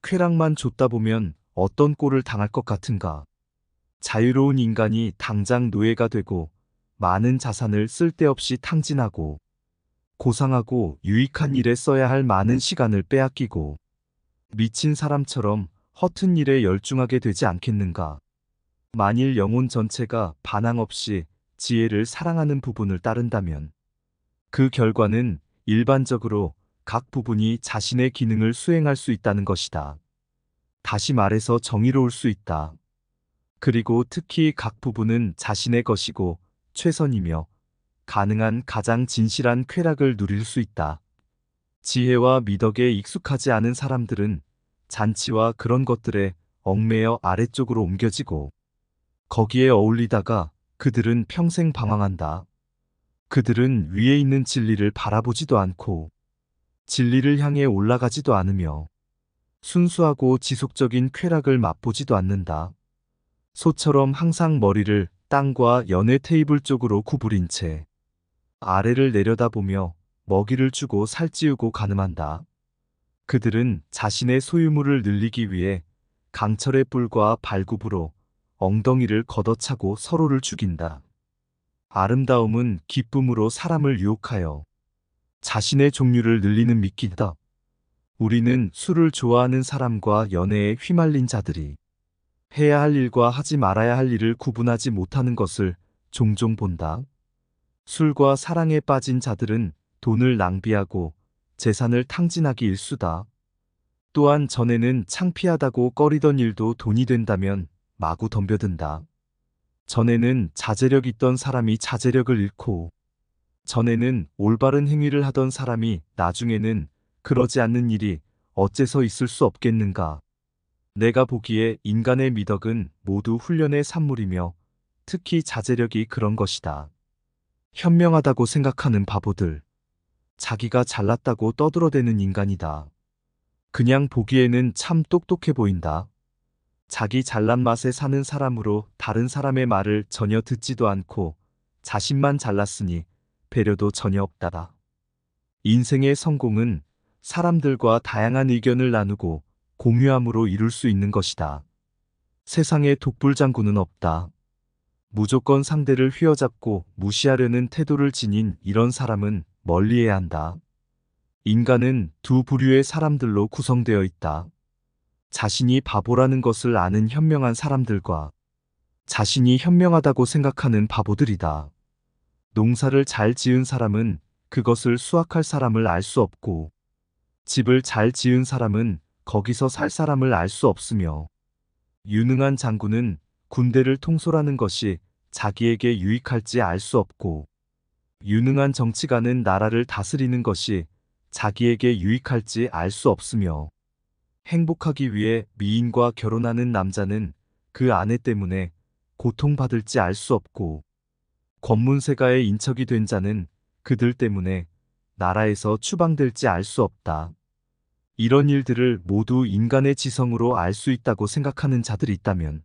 쾌락만 줬다 보면 어떤 꼴을 당할 것 같은가. 자유로운 인간이 당장 노예가 되고 많은 자산을 쓸데없이 탕진하고 고상하고 유익한 일에 써야 할 많은 시간을 빼앗기고 미친 사람처럼 허튼 일에 열중하게 되지 않겠는가. 만일 영혼 전체가 반항 없이 지혜를 사랑하는 부분을 따른다면 그 결과는 일반적으로 각 부분이 자신의 기능을 수행할 수 있다는 것이다. 다시 말해서 정의로울 수 있다. 그리고 특히 각 부분은 자신의 것이고 최선이며 가능한 가장 진실한 쾌락을 누릴 수 있다. 지혜와 미덕에 익숙하지 않은 사람들은 잔치와 그런 것들에 얽매여 아래쪽으로 옮겨지고 거기에 어울리다가 그들은 평생 방황한다. 그들은 위에 있는 진리를 바라보지도 않고 진리를 향해 올라가지도 않으며 순수하고 지속적인 쾌락을 맛보지도 않는다. 소처럼 항상 머리를 땅과 연회 테이블 쪽으로 구부린 채 아래를 내려다보며 먹이를 주고 살찌우고 가늠한다. 그들은 자신의 소유물을 늘리기 위해 강철의 뿔과 발굽으로 엉덩이를 걷어차고 서로를 죽인다. 아름다움은 기쁨으로 사람을 유혹하여 자신의 종류를 늘리는 미끼다. 우리는 술을 좋아하는 사람과 연애에 휘말린 자들이 해야 할 일과 하지 말아야 할 일을 구분하지 못하는 것을 종종 본다. 술과 사랑에 빠진 자들은 돈을 낭비하고 재산을 탕진하기 일쑤다. 또한 전에는 창피하다고 꺼리던 일도 돈이 된다면 마구 덤벼든다. 전에는 자제력 있던 사람이 자제력을 잃고, 전에는 올바른 행위를 하던 사람이 나중에는 그러지 않는 일이 어째서 있을 수 없겠는가. 내가 보기에 인간의 미덕은 모두 훈련의 산물이며 특히 자제력이 그런 것이다. 현명하다고 생각하는 바보들, 자기가 잘났다고 떠들어대는 인간이다. 그냥 보기에는 참 똑똑해 보인다. 자기 잘난 맛에 사는 사람으로 다른 사람의 말을 전혀 듣지도 않고 자신만 잘났으니 배려도 전혀 없다다. 인생의 성공은 사람들과 다양한 의견을 나누고 공유함으로 이룰 수 있는 것이다. 세상에 독불장군은 없다. 무조건 상대를 휘어잡고 무시하려는 태도를 지닌 이런 사람은 멀리해야 한다. 인간은 두 부류의 사람들로 구성되어 있다. 자신이 바보라는 것을 아는 현명한 사람들과 자신이 현명하다고 생각하는 바보들이다. 농사를 잘 지은 사람은 그것을 수확할 사람을 알 수 없고, 집을 잘 지은 사람은 거기서 살 사람을 알 수 없으며, 유능한 장군은 군대를 통솔하는 것이 자기에게 유익할지 알 수 없고, 유능한 정치가는 나라를 다스리는 것이 자기에게 유익할지 알 수 없으며, 행복하기 위해 미인과 결혼하는 남자는 그 아내 때문에 고통받을지 알 수 없고, 권문세가의 인척이 된 자는 그들 때문에 나라에서 추방될지 알 수 없다. 이런 일들을 모두 인간의 지성으로 알 수 있다고 생각하는 자들이 있다면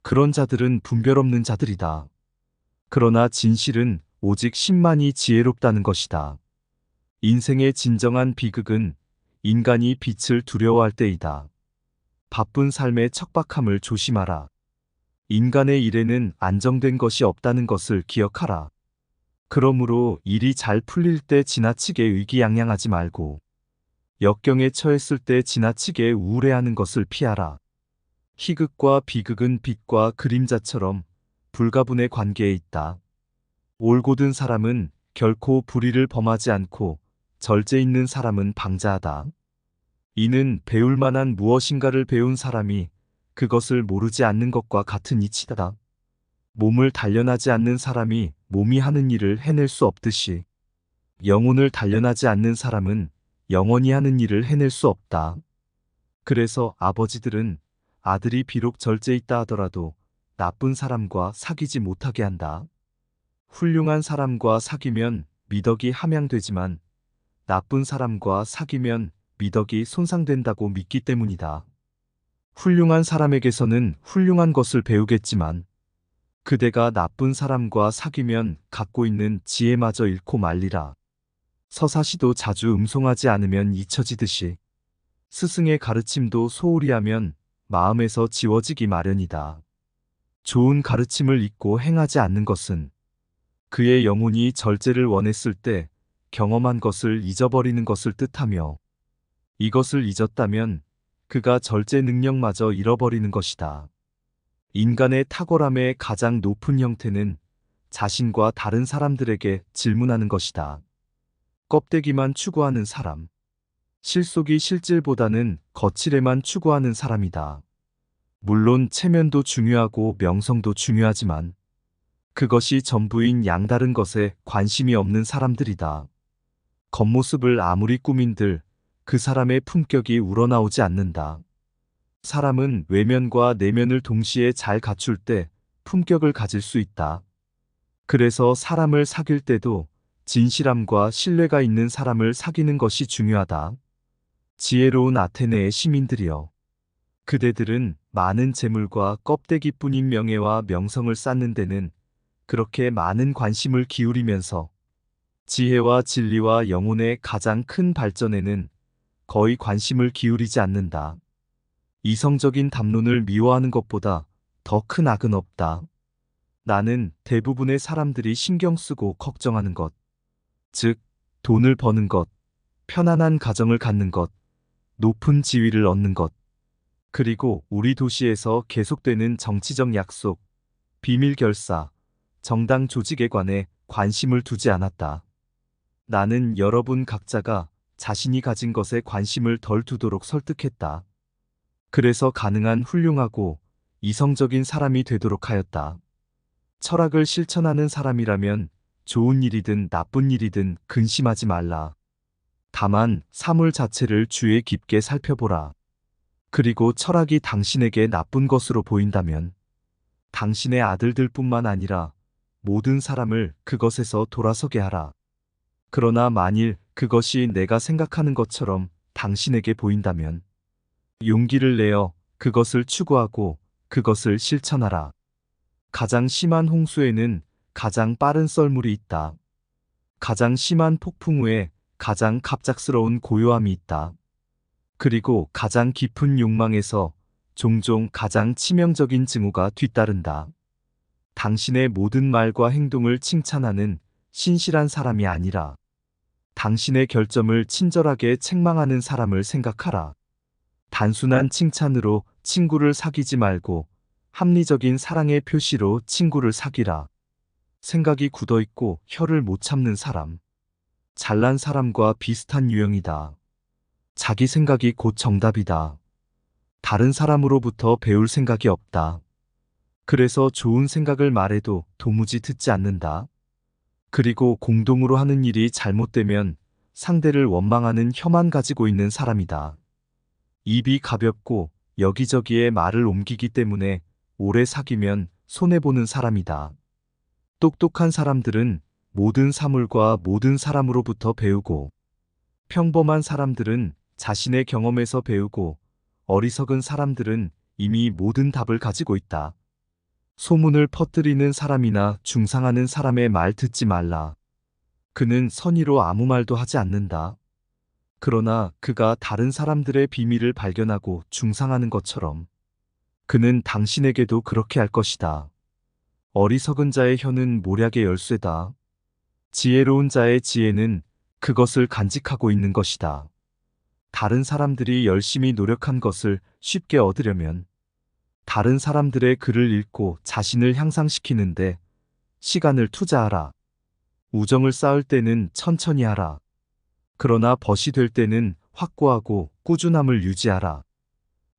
그런 자들은 분별 없는 자들이다. 그러나 진실은 오직 신만이 지혜롭다는 것이다. 인생의 진정한 비극은 인간이 빛을 두려워할 때이다. 바쁜 삶의 척박함을 조심하라. 인간의 일에는 안정된 것이 없다는 것을 기억하라. 그러므로 일이 잘 풀릴 때 지나치게 의기양양하지 말고 역경에 처했을 때 지나치게 우울해하는 것을 피하라. 희극과 비극은 빛과 그림자처럼 불가분의 관계에 있다. 올곧은 사람은 결코 불의를 범하지 않고 절제 있는 사람은 방자하다. 이는 배울 만한 무엇인가를 배운 사람이 그것을 모르지 않는 것과 같은 이치다. 몸을 단련하지 않는 사람이 몸이 하는 일을 해낼 수 없듯이 영혼을 단련하지 않는 사람은 영원히 하는 일을 해낼 수 없다. 그래서 아버지들은 아들이 비록 절제 있다 하더라도 나쁜 사람과 사귀지 못하게 한다. 훌륭한 사람과 사귀면 미덕이 함양되지만 나쁜 사람과 사귀면 미덕이 손상된다고 믿기 때문이다. 훌륭한 사람에게서는 훌륭한 것을 배우겠지만 그대가 나쁜 사람과 사귀면 갖고 있는 지혜마저 잃고 말리라. 서사시도 자주 음송하지 않으면 잊혀지듯이 스승의 가르침도 소홀히 하면 마음에서 지워지기 마련이다. 좋은 가르침을 잊고 행하지 않는 것은 그의 영혼이 절제를 원했을 때 경험한 것을 잊어버리는 것을 뜻하며 이것을 잊었다면 그가 절제 능력마저 잃어버리는 것이다. 인간의 탁월함의 가장 높은 형태는 자신과 다른 사람들에게 질문하는 것이다. 껍데기만 추구하는 사람, 실속이 실질보다는 거칠에만 추구하는 사람이다. 물론 체면도 중요하고 명성도 중요하지만 그것이 전부인 양다른 것에 관심이 없는 사람들이다. 겉모습을 아무리 꾸민들 그 사람의 품격이 우러나오지 않는다. 사람은 외면과 내면을 동시에 잘 갖출 때 품격을 가질 수 있다. 그래서 사람을 사귈 때도 진실함과 신뢰가 있는 사람을 사귀는 것이 중요하다. 지혜로운 아테네의 시민들이여, 그대들은 많은 재물과 껍데기뿐인 명예와 명성을 쌓는 데는 그렇게 많은 관심을 기울이면서 지혜와 진리와 영혼의 가장 큰 발전에는 거의 관심을 기울이지 않는다. 이성적인 담론을 미워하는 것보다 더 큰 악은 없다. 나는 대부분의 사람들이 신경 쓰고 걱정하는 것, 즉, 돈을 버는 것, 편안한 가정을 갖는 것, 높은 지위를 얻는 것, 그리고 우리 도시에서 계속되는 정치적 약속, 비밀 결사, 정당 조직에 관해 관심을 두지 않았다. 나는 여러분 각자가 자신이 가진 것에 관심을 덜 두도록 설득했다. 그래서 가능한 훌륭하고 이성적인 사람이 되도록 하였다. 철학을 실천하는 사람이라면 좋은 일이든 나쁜 일이든 근심하지 말라. 다만 사물 자체를 주의 깊게 살펴보라. 그리고 철학이 당신에게 나쁜 것으로 보인다면 당신의 아들들뿐만 아니라 모든 사람을 그것에서 돌아서게 하라. 그러나 만일 그것이 내가 생각하는 것처럼 당신에게 보인다면 용기를 내어 그것을 추구하고 그것을 실천하라. 가장 심한 홍수에는 가장 빠른 썰물이 있다. 가장 심한 폭풍 후에 가장 갑작스러운 고요함이 있다. 그리고 가장 깊은 욕망에서 종종 가장 치명적인 징후가 뒤따른다. 당신의 모든 말과 행동을 칭찬하는 신실한 사람이 아니라 당신의 결점을 친절하게 책망하는 사람을 생각하라. 단순한 칭찬으로 친구를 사귀지 말고 합리적인 사랑의 표시로 친구를 사귀라. 생각이 굳어있고 혀를 못 참는 사람. 잘난 사람과 비슷한 유형이다. 자기 생각이 곧 정답이다. 다른 사람으로부터 배울 생각이 없다. 그래서 좋은 생각을 말해도 도무지 듣지 않는다. 그리고 공동으로 하는 일이 잘못되면 상대를 원망하는 혀만 가지고 있는 사람이다. 입이 가볍고 여기저기에 말을 옮기기 때문에 오래 사귀면 손해보는 사람이다. 똑똑한 사람들은 모든 사물과 모든 사람으로부터 배우고, 평범한 사람들은 자신의 경험에서 배우고, 어리석은 사람들은 이미 모든 답을 가지고 있다. 소문을 퍼뜨리는 사람이나 중상하는 사람의 말 듣지 말라. 그는 선의로 아무 말도 하지 않는다. 그러나 그가 다른 사람들의 비밀을 발견하고 중상하는 것처럼 그는 당신에게도 그렇게 할 것이다. 어리석은 자의 혀는 모략의 열쇠다. 지혜로운 자의 지혜는 그것을 간직하고 있는 것이다. 다른 사람들이 열심히 노력한 것을 쉽게 얻으려면 다른 사람들의 글을 읽고 자신을 향상시키는데 시간을 투자하라. 우정을 쌓을 때는 천천히 하라. 그러나 벗이 될 때는 확고하고 꾸준함을 유지하라.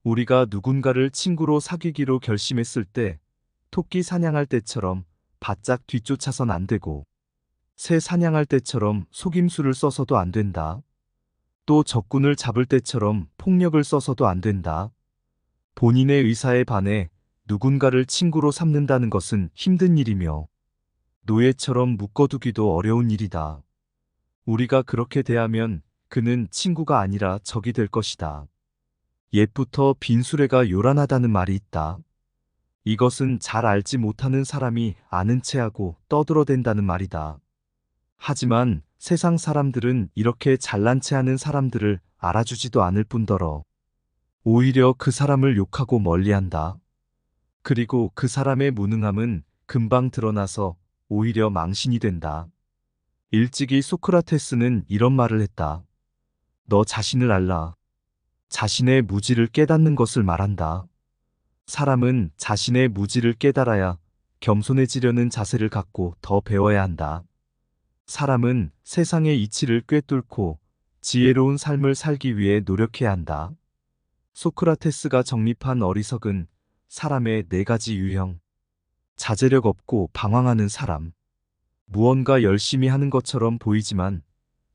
우리가 누군가를 친구로 사귀기로 결심했을 때 토끼 사냥할 때처럼 바짝 뒤쫓아선 안 되고 새 사냥할 때처럼 속임수를 써서도 안 된다. 또 적군을 잡을 때처럼 폭력을 써서도 안 된다. 본인의 의사에 반해 누군가를 친구로 삼는다는 것은 힘든 일이며 노예처럼 묶어두기도 어려운 일이다. 우리가 그렇게 대하면 그는 친구가 아니라 적이 될 것이다. 옛부터 빈수레가 요란하다는 말이 있다. 이것은 잘 알지 못하는 사람이 아는 체하고 떠들어댄다는 말이다. 하지만 세상 사람들은 이렇게 잘난 체하는 사람들을 알아주지도 않을 뿐더러 오히려 그 사람을 욕하고 멀리한다. 그리고 그 사람의 무능함은 금방 드러나서 오히려 망신이 된다. 일찍이 소크라테스는 이런 말을 했다. 너 자신을 알라. 자신의 무지를 깨닫는 것을 말한다. 사람은 자신의 무지를 깨달아야 겸손해지려는 자세를 갖고 더 배워야 한다. 사람은 세상의 이치를 꿰뚫고 지혜로운 삶을 살기 위해 노력해야 한다. 소크라테스가 정립한 어리석은 사람의 4가지 유형. 자제력 없고 방황하는 사람. 무언가 열심히 하는 것처럼 보이지만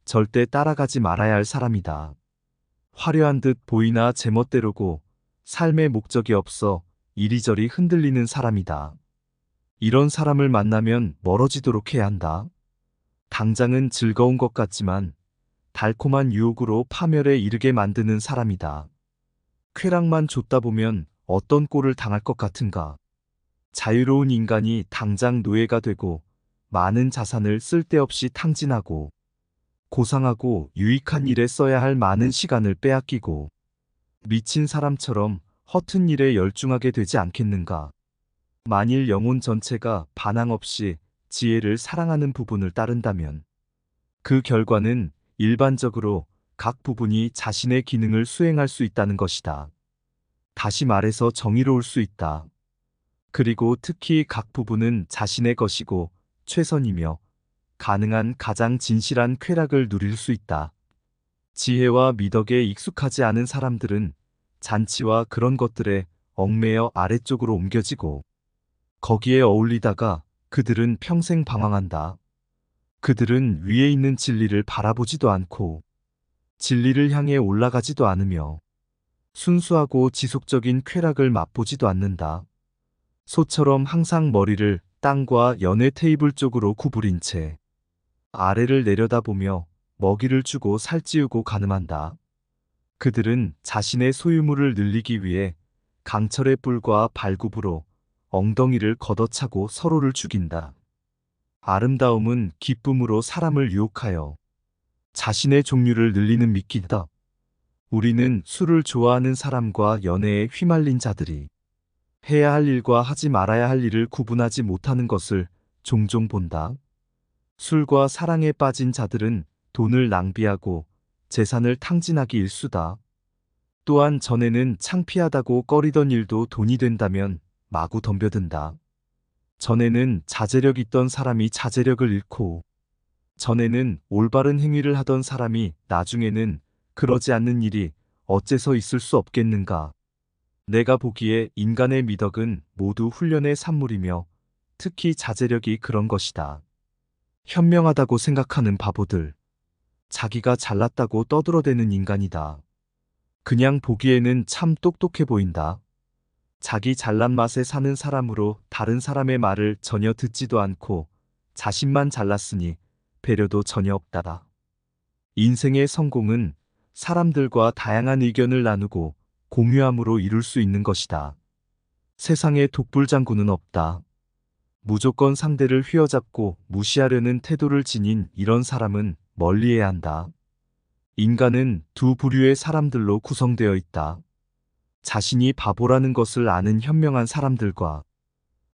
절대 따라가지 말아야 할 사람이다. 화려한 듯 보이나 제멋대로고 삶의 목적이 없어 이리저리 흔들리는 사람이다. 이런 사람을 만나면 멀어지도록 해야 한다. 당장은 즐거운 것 같지만 달콤한 유혹으로 파멸에 이르게 만드는 사람이다. 쾌락만 줬다 보면 어떤 꼴을 당할 것 같은가. 자유로운 인간이 당장 노예가 되고 많은 자산을 쓸데없이 탕진하고 고상하고 유익한 일에 써야 할 많은 시간을 빼앗기고 미친 사람처럼 허튼 일에 열중하게 되지 않겠는가? 만일 영혼 전체가 반항 없이 지혜를 사랑하는 부분을 따른다면 그 결과는 일반적으로 각 부분이 자신의 기능을 수행할 수 있다는 것이다. 다시 말해서 정의로울 수 있다. 그리고 특히 각 부분은 자신의 것이고 최선이며 가능한 가장 진실한 쾌락을 누릴 수 있다. 지혜와 미덕에 익숙하지 않은 사람들은 잔치와 그런 것들에 얽매여 아래쪽으로 옮겨지고 거기에 어울리다가 그들은 평생 방황한다. 그들은 위에 있는 진리를 바라보지도 않고 진리를 향해 올라가지도 않으며 순수하고 지속적인 쾌락을 맛보지도 않는다. 소처럼 항상 머리를 땅과 연회 테이블 쪽으로 구부린 채 아래를 내려다보며 먹이를 주고 살찌우고 가늠한다. 그들은 자신의 소유물을 늘리기 위해 강철의 뿔과 발굽으로 엉덩이를 걷어차고 서로를 죽인다. 아름다움은 기쁨으로 사람을 유혹하여 자신의 종류를 늘리는 미끼다. 우리는 술을 좋아하는 사람과 연애에 휘말린 자들이 해야 할 일과 하지 말아야 할 일을 구분하지 못하는 것을 종종 본다. 술과 사랑에 빠진 자들은 돈을 낭비하고 재산을 탕진하기 일쑤다. 또한 전에는 창피하다고 꺼리던 일도 돈이 된다면 마구 덤벼든다. 전에는 자제력 있던 사람이 자제력을 잃고 전에는 올바른 행위를 하던 사람이 나중에는 그러지 않는 일이 어째서 있을 수 없겠는가. 내가 보기에 인간의 미덕은 모두 훈련의 산물이며 특히 자제력이 그런 것이다. 현명하다고 생각하는 바보들, 자기가 잘났다고 떠들어대는 인간이다. 그냥 보기에는 참 똑똑해 보인다. 자기 잘난 맛에 사는 사람으로 다른 사람의 말을 전혀 듣지도 않고 자신만 잘났으니 배려도 전혀 없다다. 인생의 성공은 사람들과 다양한 의견을 나누고 공유함으로 이룰 수 있는 것이다. 세상에 독불장군은 없다. 무조건 상대를 휘어잡고 무시하려는 태도를 지닌 이런 사람은 멀리해야 한다. 인간은 두 부류의 사람들로 구성되어 있다. 자신이 바보라는 것을 아는 현명한 사람들과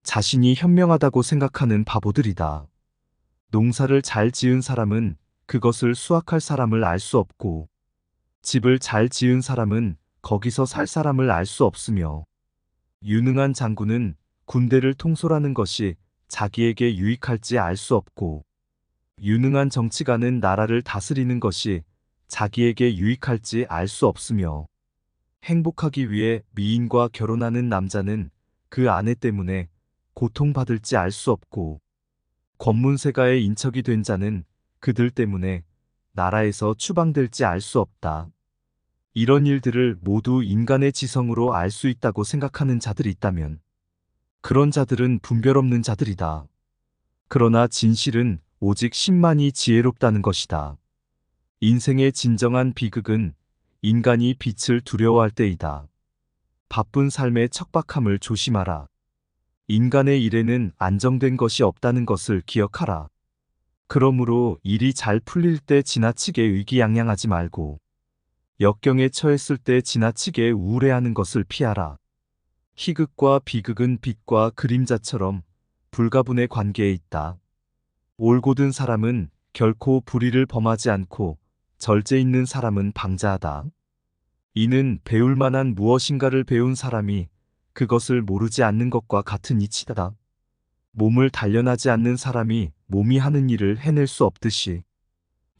자신이 현명하다고 생각하는 바보들이다. 농사를 잘 지은 사람은 그것을 수확할 사람을 알 수 없고 집을 잘 지은 사람은 거기서 살 사람을 알 수 없으며 유능한 장군은 군대를 통솔하는 것이 자기에게 유익할지 알 수 없고 유능한 정치가는 나라를 다스리는 것이 자기에게 유익할지 알 수 없으며 행복하기 위해 미인과 결혼하는 남자는 그 아내 때문에 고통받을지 알 수 없고 권문세가의 인척이 된 자는 그들 때문에 나라에서 추방될지 알 수 없다. 이런 일들을 모두 인간의 지성으로 알 수 있다고 생각하는 자들이 있다면 그런 자들은 분별 없는 자들이다. 그러나 진실은 오직 신만이 지혜롭다는 것이다. 인생의 진정한 비극은 인간이 빛을 두려워할 때이다. 바쁜 삶의 척박함을 조심하라. 인간의 일에는 안정된 것이 없다는 것을 기억하라. 그러므로 일이 잘 풀릴 때 지나치게 의기양양하지 말고 역경에 처했을 때 지나치게 우울해하는 것을 피하라. 희극과 비극은 빛과 그림자처럼 불가분의 관계에 있다. 올곧은 사람은 결코 불의를 범하지 않고 절제 있는 사람은 방자하다. 이는 배울 만한 무엇인가를 배운 사람이 그것을 모르지 않는 것과 같은 이치다. 몸을 단련하지 않는 사람이 몸이 하는 일을 해낼 수 없듯이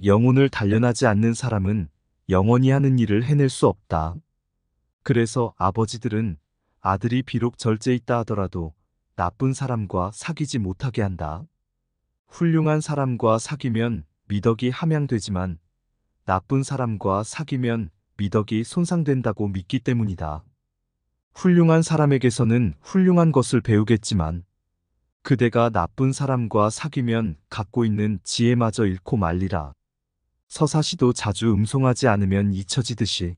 영혼을 단련하지 않는 사람은 영원히 하는 일을 해낼 수 없다. 그래서 아버지들은 아들이 비록 절제 있다 하더라도 나쁜 사람과 사귀지 못하게 한다. 훌륭한 사람과 사귀면 미덕이 함양되지만 나쁜 사람과 사귀면 미덕이 손상된다고 믿기 때문이다. 훌륭한 사람에게서는 훌륭한 것을 배우겠지만 그대가 나쁜 사람과 사귀면 갖고 있는 지혜마저 잃고 말리라. 서사시도 자주 음송하지 않으면 잊혀지듯이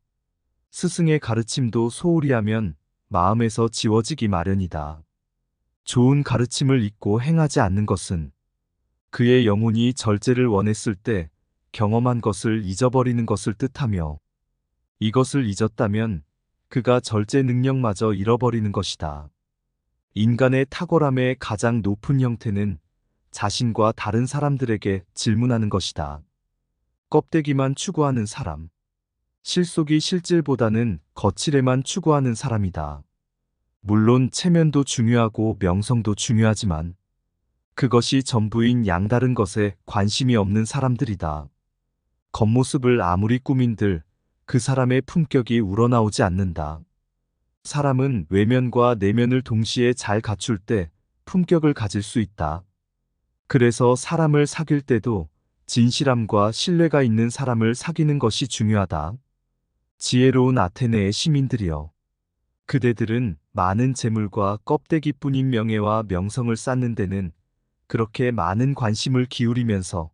스승의 가르침도 소홀히 하면 마음에서 지워지기 마련이다. 좋은 가르침을 잊고 행하지 않는 것은 그의 영혼이 절제를 원했을 때 경험한 것을 잊어버리는 것을 뜻하며, 이것을 잊었다면 그가 절제 능력마저 잃어버리는 것이다. 인간의 탁월함의 가장 높은 형태는 자신과 다른 사람들에게 질문하는 것이다. 껍데기만 추구하는 사람, 실속이 실질보다는 거칠에만 추구하는 사람이다. 물론 체면도 중요하고 명성도 중요하지만 그것이 전부인 양다른 것에 관심이 없는 사람들이다. 겉모습을 아무리 꾸민들 그 사람의 품격이 우러나오지 않는다. 사람은 외면과 내면을 동시에 잘 갖출 때 품격을 가질 수 있다. 그래서 사람을 사귈 때도 진실함과 신뢰가 있는 사람을 사귀는 것이 중요하다. 지혜로운 아테네의 시민들이여, 그대들은 많은 재물과 껍데기뿐인 명예와 명성을 쌓는 데는 그렇게 많은 관심을 기울이면서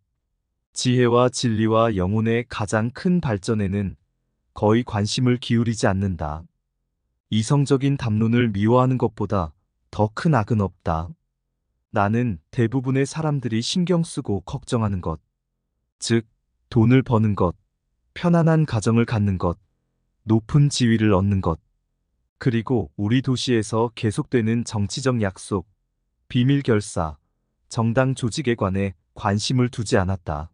지혜와 진리와 영혼의 가장 큰 발전에는 거의 관심을 기울이지 않는다. 이성적인 담론을 미워하는 것보다 더 큰 악은 없다. 나는 대부분의 사람들이 신경 쓰고 걱정하는 것, 즉, 돈을 버는 것, 편안한 가정을 갖는 것, 높은 지위를 얻는 것, 그리고 우리 도시에서 계속되는 정치적 약속, 비밀 결사, 정당 조직에 관해 관심을 두지 않았다.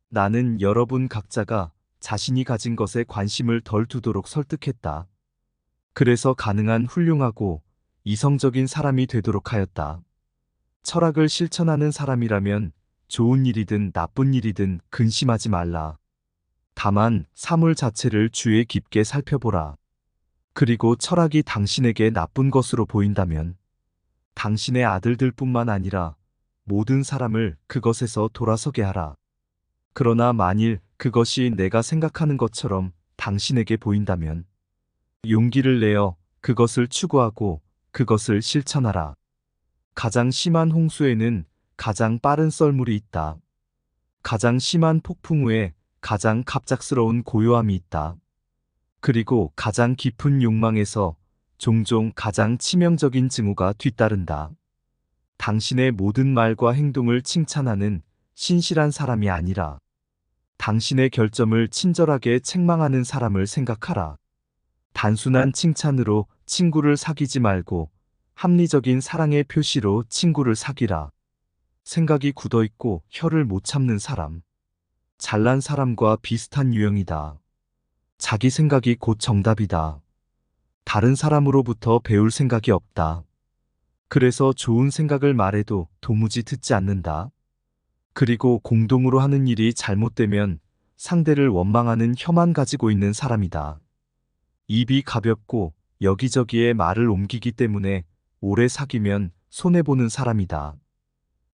나는 여러분 각자가 자신이 가진 것에 관심을 덜 두도록 설득했다. 그래서 가능한 훌륭하고 이성적인 사람이 되도록 하였다. 철학을 실천하는 사람이라면 좋은 일이든 나쁜 일이든 근심하지 말라. 다만 사물 자체를 주의 깊게 살펴보라. 그리고 철학이 당신에게 나쁜 것으로 보인다면 당신의 아들들뿐만 아니라 모든 사람을 그것에서 돌아서게 하라. 그러나 만일 그것이 내가 생각하는 것처럼 당신에게 보인다면 용기를 내어 그것을 추구하고 그것을 실천하라. 가장 심한 홍수에는 가장 빠른 썰물이 있다. 가장 심한 폭풍 후에 가장 갑작스러운 고요함이 있다. 그리고 가장 깊은 욕망에서 종종 가장 치명적인 징후가 뒤따른다. 당신의 모든 말과 행동을 칭찬하는 신실한 사람이 아니라 당신의 결점을 친절하게 책망하는 사람을 생각하라. 단순한 칭찬으로 친구를 사귀지 말고 합리적인 사랑의 표시로 친구를 사귀라. 생각이 굳어있고 혀를 못 참는 사람. 잘난 사람과 비슷한 유형이다. 자기 생각이 곧 정답이다. 다른 사람으로부터 배울 생각이 없다. 그래서 좋은 생각을 말해도 도무지 듣지 않는다. 그리고 공동으로 하는 일이 잘못되면 상대를 원망하는 혀만 가지고 있는 사람이다. 입이 가볍고 여기저기에 말을 옮기기 때문에 오래 사귀면 손해보는 사람이다.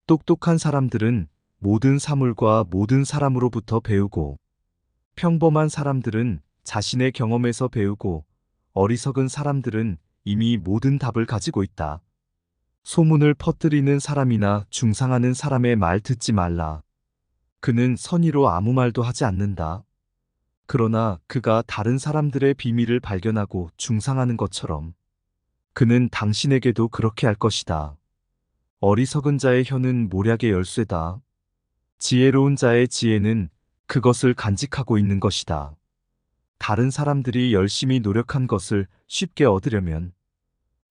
똑똑한 사람들은 모든 사물과 모든 사람으로부터 배우고, 평범한 사람들은 자신의 경험에서 배우고, 어리석은 사람들은 이미 모든 답을 가지고 있다. 소문을 퍼뜨리는 사람이나 중상하는 사람의 말 듣지 말라. 그는 선의로 아무 말도 하지 않는다. 그러나 그가 다른 사람들의 비밀을 발견하고 중상하는 것처럼 그는 당신에게도 그렇게 할 것이다. 어리석은 자의 혀는 모략의 열쇠다. 지혜로운 자의 지혜는 그것을 간직하고 있는 것이다. 다른 사람들이 열심히 노력한 것을 쉽게 얻으려면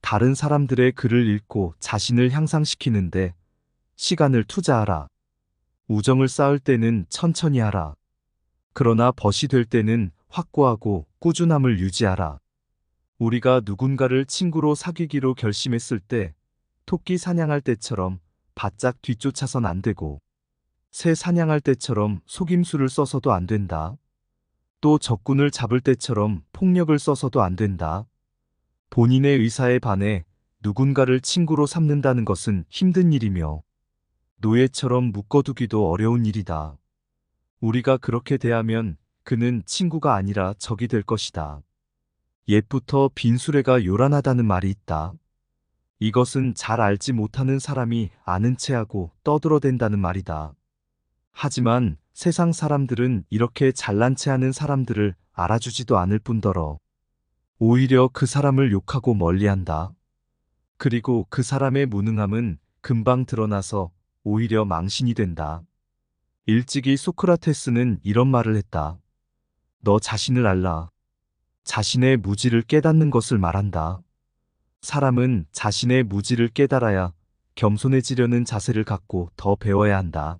다른 사람들의 글을 읽고 자신을 향상시키는데 시간을 투자하라. 우정을 쌓을 때는 천천히 하라. 그러나 벗이 될 때는 확고하고 꾸준함을 유지하라. 우리가 누군가를 친구로 사귀기로 결심했을 때 토끼 사냥할 때처럼 바짝 뒤쫓아선 안 되고 새 사냥할 때처럼 속임수를 써서도 안 된다. 또 적군을 잡을 때처럼 폭력을 써서도 안 된다. 본인의 의사에 반해 누군가를 친구로 삼는다는 것은 힘든 일이며 노예처럼 묶어두기도 어려운 일이다. 우리가 그렇게 대하면 그는 친구가 아니라 적이 될 것이다. 옛부터 빈수레가 요란하다는 말이 있다. 이것은 잘 알지 못하는 사람이 아는 체하고 떠들어댄다는 말이다. 하지만 세상 사람들은 이렇게 잘난 체하는 사람들을 알아주지도 않을 뿐더러 오히려 그 사람을 욕하고 멀리한다. 그리고 그 사람의 무능함은 금방 드러나서 오히려 망신이 된다. 일찍이 소크라테스는 이런 말을 했다. 너 자신을 알라. 자신의 무지를 깨닫는 것을 말한다. 사람은 자신의 무지를 깨달아야 겸손해지려는 자세를 갖고 더 배워야 한다.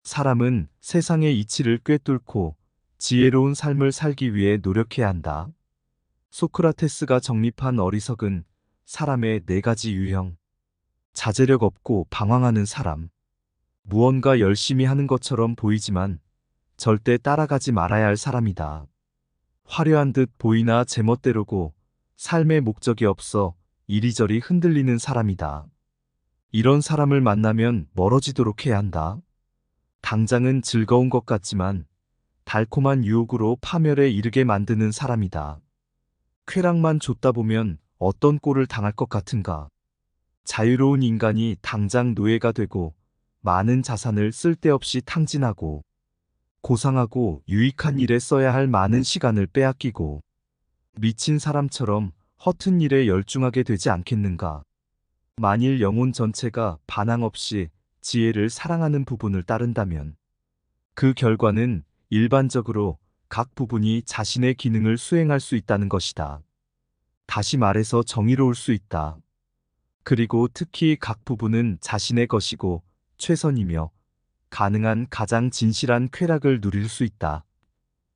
사람은 세상의 이치를 꿰뚫고 지혜로운 삶을 살기 위해 노력해야 한다. 소크라테스가 정립한 어리석은 사람의 4가지 유형. 자제력 없고 방황하는 사람. 무언가 열심히 하는 것처럼 보이지만 절대 따라가지 말아야 할 사람이다. 화려한 듯 보이나 제멋대로고 삶의 목적이 없어 이리저리 흔들리는 사람이다. 이런 사람을 만나면 멀어지도록 해야 한다. 당장은 즐거운 것 같지만 달콤한 유혹으로 파멸에 이르게 만드는 사람이다. 쾌락만 줬다 보면 어떤 꼴을 당할 것 같은가. 자유로운 인간이 당장 노예가 되고 많은 자산을 쓸데없이 탕진하고 고상하고 유익한 일에 써야 할 많은 시간을 빼앗기고 미친 사람처럼 허튼 일에 열중하게 되지 않겠는가. 만일 영혼 전체가 반항 없이 지혜를 사랑하는 부분을 따른다면 그 결과는 일반적으로 각 부분이 자신의 기능을 수행할 수 있다는 것이다. 다시 말해서 정의로울 수 있다. 그리고 특히 각 부분은 자신의 것이고 최선이며 가능한 가장 진실한 쾌락을 누릴 수 있다.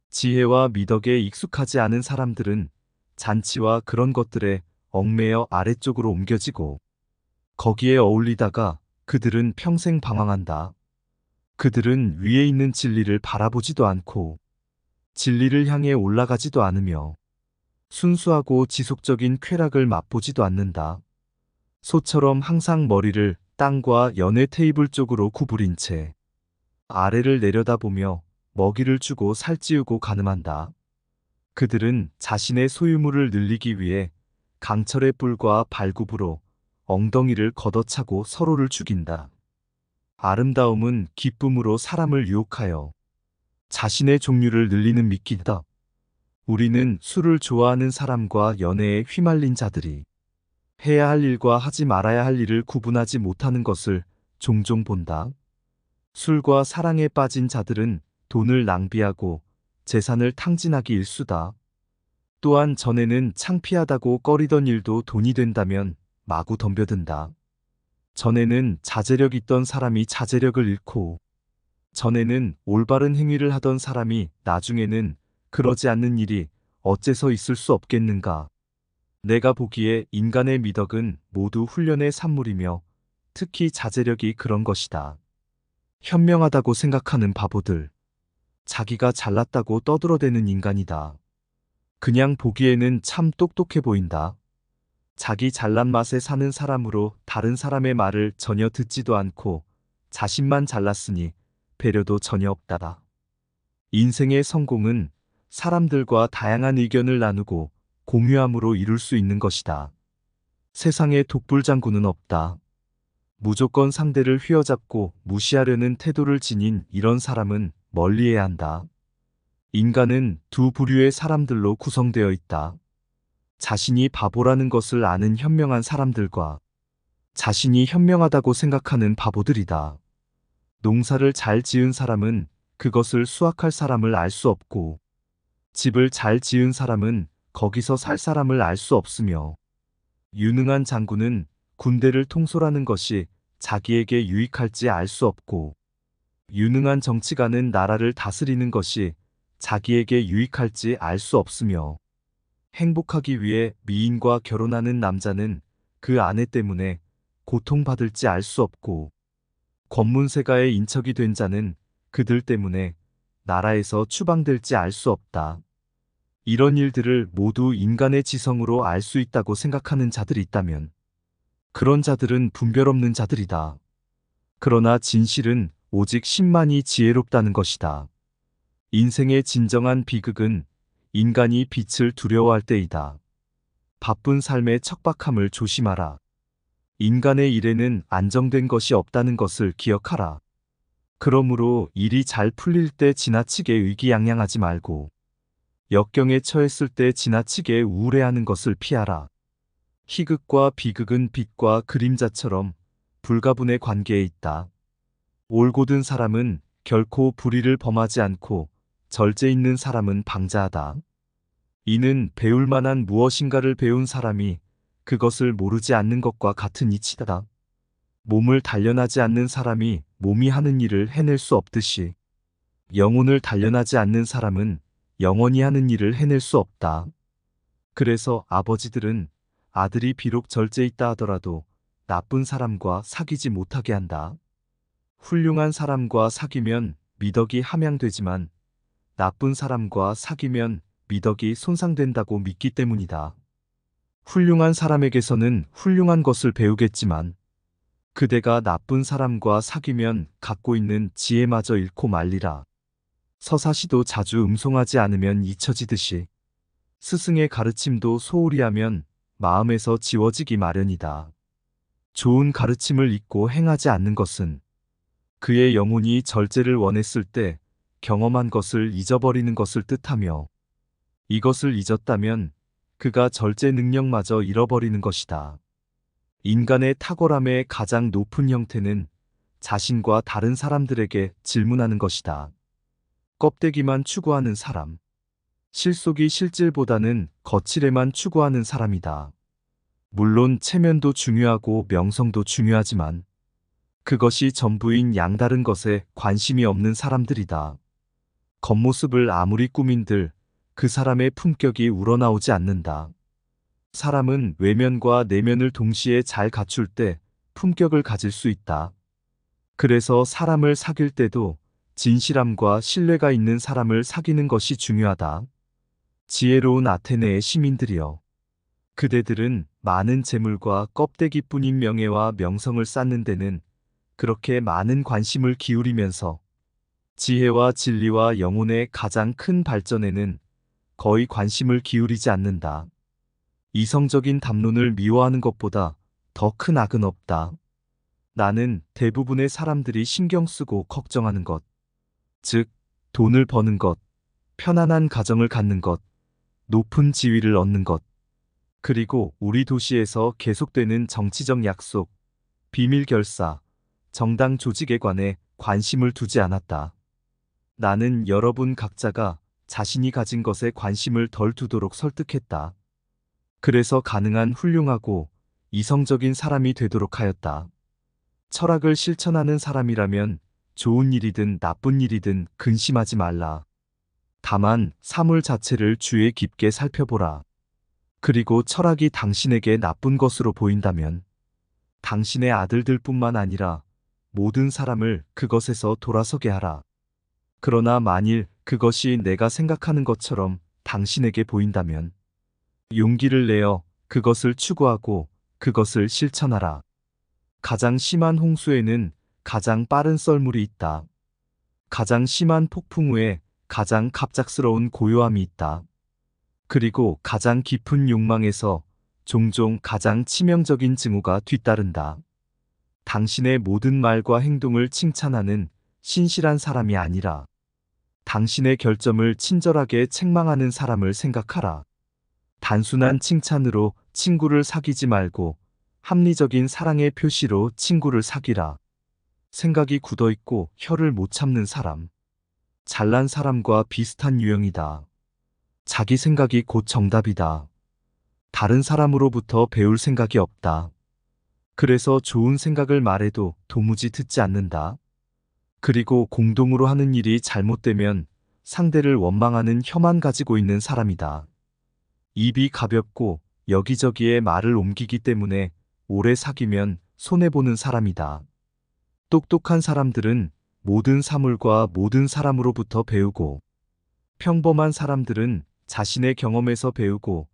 지혜와 미덕에 익숙하지 않은 사람들은 잔치와 그런 것들에 얽매여 아래쪽으로 옮겨지고 거기에 어울리다가 그들은 평생 방황한다. 그들은 위에 있는 진리를 바라보지도 않고 진리를 향해 올라가지도 않으며 순수하고 지속적인 쾌락을 맛보지도 않는다. 소처럼 항상 머리를 땅과 연회 테이블 쪽으로 구부린 채 아래를 내려다보며 먹이를 주고 살찌우고 가늠한다. 그들은 자신의 소유물을 늘리기 위해 강철의 뿔과 발굽으로 엉덩이를 걷어차고 서로를 죽인다. 아름다움은 기쁨으로 사람을 유혹하여 자신의 종류를 늘리는 미끼다. 우리는 술을 좋아하는 사람과 연애에 휘말린 자들이 해야 할 일과 하지 말아야 할 일을 구분하지 못하는 것을 종종 본다. 술과 사랑에 빠진 자들은 돈을 낭비하고 재산을 탕진하기 일쑤다. 또한 전에는 창피하다고 꺼리던 일도 돈이 된다면 마구 덤벼든다. 전에는 자제력 있던 사람이 자제력을 잃고 전에는 올바른 행위를 하던 사람이 나중에는 그러지 않는 일이 어째서 있을 수 없겠는가. 내가 보기에 인간의 미덕은 모두 훈련의 산물이며 특히 자제력이 그런 것이다. 현명하다고 생각하는 바보들. 자기가 잘났다고 떠들어대는 인간이다. 그냥 보기에는 참 똑똑해 보인다. 자기 잘난 맛에 사는 사람으로 다른 사람의 말을 전혀 듣지도 않고 자신만 잘났으니 배려도 전혀 없다다. 인생의 성공은 사람들과 다양한 의견을 나누고 공유함으로 이룰 수 있는 것이다. 세상에 독불장군은 없다. 무조건 상대를 휘어잡고 무시하려는 태도를 지닌 이런 사람은 멀리해야 한다. 인간은 두 부류의 사람들로 구성되어 있다. 자신이 바보라는 것을 아는 현명한 사람들과 자신이 현명하다고 생각하는 바보들이다. 농사를 잘 지은 사람은 그것을 수확할 사람을 알 수 없고 집을 잘 지은 사람은 거기서 살 사람을 알 수 없으며 유능한 장군은 군대를 통솔하는 것이 자기에게 유익할지 알 수 없고 유능한 정치가는 나라를 다스리는 것이 자기에게 유익할지 알 수 없으며 행복하기 위해 미인과 결혼하는 남자는 그 아내 때문에 고통받을지 알 수 없고 권문세가의 인척이 된 자는 그들 때문에 나라에서 추방될지 알 수 없다. 이런 일들을 모두 인간의 지성으로 알 수 있다고 생각하는 자들이 있다면 그런 자들은 분별 없는 자들이다. 그러나 진실은 오직 신만이 지혜롭다는 것이다. 인생의 진정한 비극은 인간이 빛을 두려워할 때이다. 바쁜 삶의 척박함을 조심하라. 인간의 일에는 안정된 것이 없다는 것을 기억하라. 그러므로 일이 잘 풀릴 때 지나치게 의기양양하지 말고 역경에 처했을 때 지나치게 우울해하는 것을 피하라. 희극과 비극은 빛과 그림자처럼 불가분의 관계에 있다. 올곧은 사람은 결코 불의를 범하지 않고 절제 있는 사람은 방자하다. 이는 배울 만한 무엇인가를 배운 사람이 그것을 모르지 않는 것과 같은 이치다. 몸을 단련하지 않는 사람이 몸이 하는 일을 해낼 수 없듯이 영혼을 단련하지 않는 사람은 영원히 하는 일을 해낼 수 없다. 그래서 아버지들은 아들이 비록 절제 있다 하더라도 나쁜 사람과 사귀지 못하게 한다. 훌륭한 사람과 사귀면 미덕이 함양되지만 나쁜 사람과 사귀면 미덕이 손상된다고 믿기 때문이다. 훌륭한 사람에게서는 훌륭한 것을 배우겠지만 그대가 나쁜 사람과 사귀면 갖고 있는 지혜마저 잃고 말리라. 서사시도 자주 음송하지 않으면 잊혀지듯이 스승의 가르침도 소홀히 하면 마음에서 지워지기 마련이다. 좋은 가르침을 잊고 행하지 않는 것은 그의 영혼이 절제를 원했을 때 경험한 것을 잊어버리는 것을 뜻하며 이것을 잊었다면 그가 절제 능력마저 잃어버리는 것이다. 인간의 탁월함의 가장 높은 형태는 자신과 다른 사람들에게 질문하는 것이다. 껍데기만 추구하는 사람, 실속이 실질보다는 거칠에만 추구하는 사람이다. 물론 체면도 중요하고 명성도 중요하지만 그것이 전부인 양다른 것에 관심이 없는 사람들이다. 겉모습을 아무리 꾸민들 그 사람의 품격이 우러나오지 않는다. 사람은 외면과 내면을 동시에 잘 갖출 때 품격을 가질 수 있다. 그래서 사람을 사귈 때도 진실함과 신뢰가 있는 사람을 사귀는 것이 중요하다. 지혜로운 아테네의 시민들이여. 그대들은 많은 재물과 껍데기뿐인 명예와 명성을 쌓는 데는 그렇게 많은 관심을 기울이면서 지혜와 진리와 영혼의 가장 큰 발전에는 거의 관심을 기울이지 않는다. 이성적인 담론을 미워하는 것보다 더 큰 악은 없다. 나는 대부분의 사람들이 신경 쓰고 걱정하는 것, 즉, 돈을 버는 것, 편안한 가정을 갖는 것, 높은 지위를 얻는 것, 그리고 우리 도시에서 계속되는 정치적 약속, 비밀 결사, 정당 조직에 관해 관심을 두지 않았다. 나는 여러분 각자가 자신이 가진 것에 관심을 덜 두도록 설득했다. 그래서 가능한 훌륭하고 이성적인 사람이 되도록 하였다. 철학을 실천하는 사람이라면 좋은 일이든 나쁜 일이든 근심하지 말라. 다만 사물 자체를 주의 깊게 살펴보라. 그리고 철학이 당신에게 나쁜 것으로 보인다면 당신의 아들들뿐만 아니라 모든 사람을 그것에서 돌아서게 하라. 그러나 만일 그것이 내가 생각하는 것처럼 당신에게 보인다면 용기를 내어 그것을 추구하고 그것을 실천하라. 가장 심한 홍수에는 가장 빠른 썰물이 있다. 가장 심한 폭풍 후에 가장 갑작스러운 고요함이 있다. 그리고 가장 깊은 욕망에서 종종 가장 치명적인 징후가 뒤따른다. 당신의 모든 말과 행동을 칭찬하는 신실한 사람이 아니라 당신의 결점을 친절하게 책망하는 사람을 생각하라. 단순한 칭찬으로 친구를 사귀지 말고 합리적인 사랑의 표시로 친구를 사귀라. 생각이 굳어있고 혀를 못 참는 사람. 잘난 사람과 비슷한 유형이다. 자기 생각이 곧 정답이다. 다른 사람으로부터 배울 생각이 없다. 그래서 좋은 생각을 말해도 도무지 듣지 않는다. 그리고 공동으로 하는 일이 잘못되면 상대를 원망하는 혀만 가지고 있는 사람이다. 입이 가볍고 여기저기에 말을 옮기기 때문에 오래 사귀면 손해보는 사람이다. 똑똑한 사람들은 모든 사물과 모든 사람으로부터 배우고 평범한 사람들은 자신의 경험에서 배우고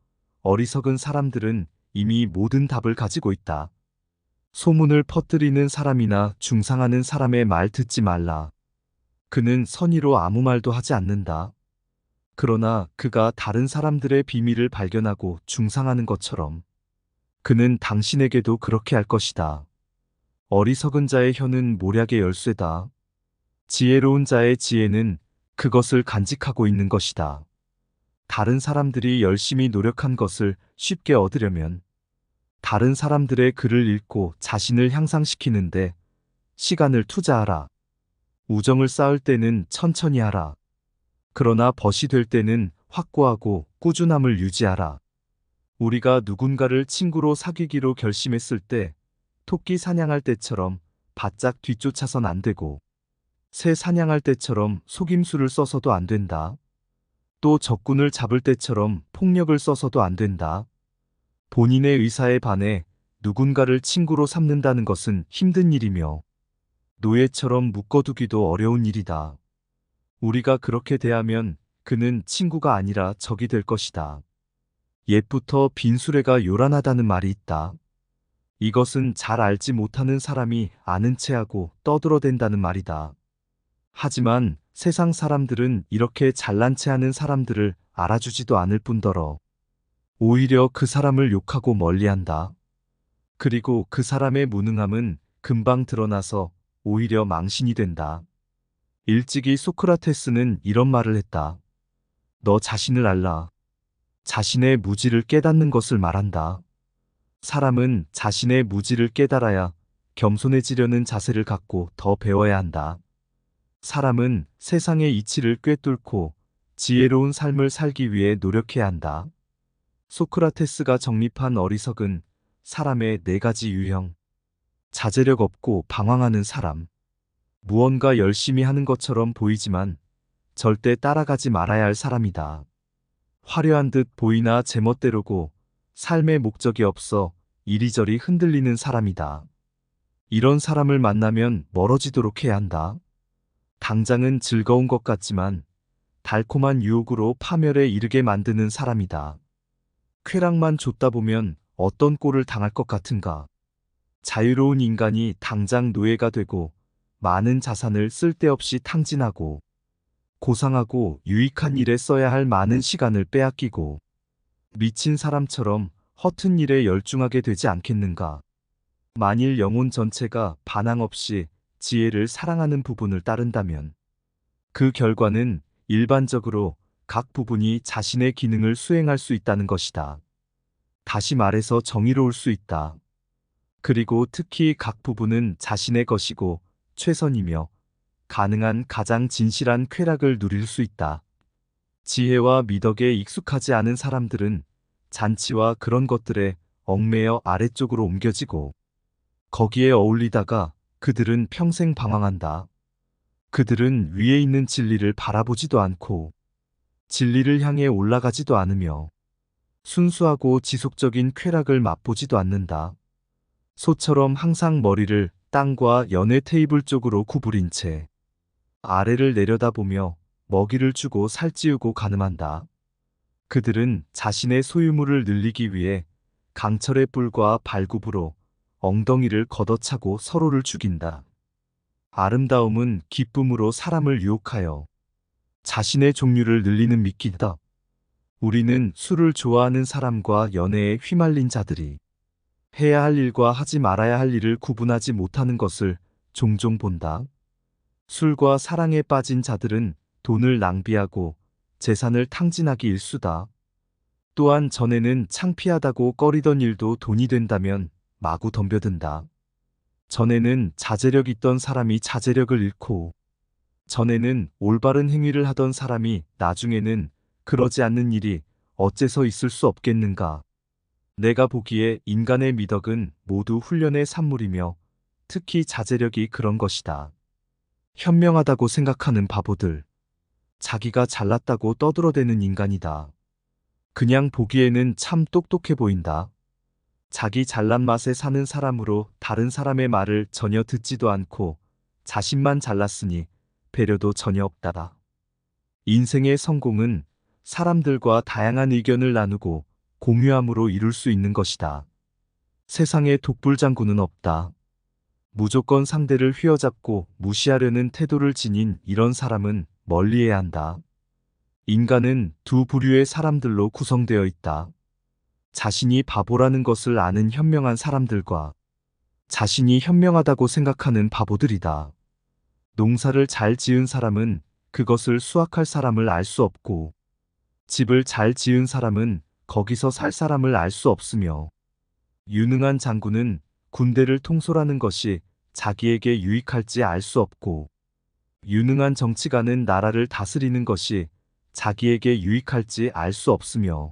어리석은 사람들은 이미 모든 답을 가지고 있다. 소문을 퍼뜨리는 사람이나 중상하는 사람의 말 듣지 말라. 그는 선의로 아무 말도 하지 않는다. 그러나 그가 다른 사람들의 비밀을 발견하고 중상하는 것처럼 그는 당신에게도 그렇게 할 것이다. 어리석은 자의 혀는 모략의 열쇠다. 지혜로운 자의 지혜는 그것을 간직하고 있는 것이다. 다른 사람들이 열심히 노력한 것을 쉽게 얻으려면 다른 사람들의 글을 읽고 자신을 향상시키는데 시간을 투자하라. 우정을 쌓을 때는 천천히 하라. 그러나 벗이 될 때는 확고하고 꾸준함을 유지하라. 우리가 누군가를 친구로 사귀기로 결심했을 때 토끼 사냥할 때처럼 바짝 뒤쫓아선 안 되고 새 사냥할 때처럼 속임수를 써서도 안 된다. 또 적군을 잡을 때처럼 폭력을 써서도 안 된다. 본인의 의사에 반해 누군가를 친구로 삼는다는 것은 힘든 일이며 노예처럼 묶어두기도 어려운 일이다. 우리가 그렇게 대하면 그는 친구가 아니라 적이 될 것이다. 옛부터 빈수레가 요란하다는 말이 있다. 이것은 잘 알지 못하는 사람이 아는 체하고 떠들어댄다는 말이다. 하지만 세상 사람들은 이렇게 잘난 체하는 사람들을 알아주지도 않을 뿐더러 오히려 그 사람을 욕하고 멀리한다. 그리고 그 사람의 무능함은 금방 드러나서 오히려 망신이 된다. 일찍이 소크라테스는 이런 말을 했다. 너 자신을 알라. 자신의 무지를 깨닫는 것을 말한다. 사람은 자신의 무지를 깨달아야 겸손해지려는 자세를 갖고 더 배워야 한다. 사람은 세상의 이치를 꿰뚫고 지혜로운 삶을 살기 위해 노력해야 한다. 소크라테스가 정립한 어리석은 사람의 4가지 유형. 자제력 없고 방황하는 사람. 무언가 열심히 하는 것처럼 보이지만 절대 따라가지 말아야 할 사람이다. 화려한 듯 보이나 제멋대로고 삶의 목적이 없어 이리저리 흔들리는 사람이다. 이런 사람을 만나면 멀어지도록 해야 한다. 당장은 즐거운 것 같지만 달콤한 유혹으로 파멸에 이르게 만드는 사람이다. 쾌락만 줬다 보면 어떤 꼴을 당할 것 같은가. 자유로운 인간이 당장 노예가 되고 많은 자산을 쓸데없이 탕진하고 고상하고 유익한 일에 써야 할 많은 시간을 빼앗기고 미친 사람처럼 허튼 일에 열중하게 되지 않겠는가. 만일 영혼 전체가 반항 없이 지혜를 사랑하는 부분을 따른다면 그 결과는 일반적으로 각 부분이 자신의 기능을 수행할 수 있다는 것이다. 다시 말해서 정의로울 수 있다. 그리고 특히 각 부분은 자신의 것이고 최선이며 가능한 가장 진실한 쾌락을 누릴 수 있다. 지혜와 미덕에 익숙하지 않은 사람들은 잔치와 그런 것들에 얽매여 아래쪽으로 옮겨지고 거기에 어울리다가 그들은 평생 방황한다. 그들은 위에 있는 진리를 바라보지도 않고 진리를 향해 올라가지도 않으며 순수하고 지속적인 쾌락을 맛보지도 않는다. 소처럼 항상 머리를 땅과 연회 테이블 쪽으로 구부린 채 아래를 내려다보며 먹이를 주고 살찌우고 가늠한다. 그들은 자신의 소유물을 늘리기 위해 강철의 뿔과 발굽으로 엉덩이를 걷어차고 서로를 죽인다. 아름다움은 기쁨으로 사람을 유혹하여 자신의 종류를 늘리는 미끼다. 우리는 술을 좋아하는 사람과 연애에 휘말린 자들이 해야 할 일과 하지 말아야 할 일을 구분하지 못하는 것을 종종 본다. 술과 사랑에 빠진 자들은 돈을 낭비하고 재산을 탕진하기 일쑤다. 또한 전에는 창피하다고 꺼리던 일도 돈이 된다면 마구 덤벼든다. 전에는 자제력 있던 사람이 자제력을 잃고 전에는 올바른 행위를 하던 사람이 나중에는 그러지 않는 일이 어째서 있을 수 없겠는가. 내가 보기에 인간의 미덕은 모두 훈련의 산물이며 특히 자제력이 그런 것이다. 현명하다고 생각하는 바보들. 자기가 잘났다고 떠들어대는 인간이다. 그냥 보기에는 참 똑똑해 보인다. 자기 잘난 맛에 사는 사람으로 다른 사람의 말을 전혀 듣지도 않고 자신만 잘났으니 배려도 전혀 없다. 인생의 성공은 사람들과 다양한 의견을 나누고 공유함으로 이룰 수 있는 것이다. 세상에 독불장군은 없다. 무조건 상대를 휘어잡고 무시하려는 태도를 지닌 이런 사람은 멀리해야 한다. 인간은 두 부류의 사람들로 구성되어 있다. 자신이 바보라는 것을 아는 현명한 사람들과 자신이 현명하다고 생각하는 바보들이다. 농사를 잘 지은 사람은 그것을 수확할 사람을 알 수 없고 집을 잘 지은 사람은 거기서 살 사람을 알 수 없으며 유능한 장군은 군대를 통솔하는 것이 자기에게 유익할지 알 수 없고 유능한 정치가는 나라를 다스리는 것이 자기에게 유익할지 알 수 없으며,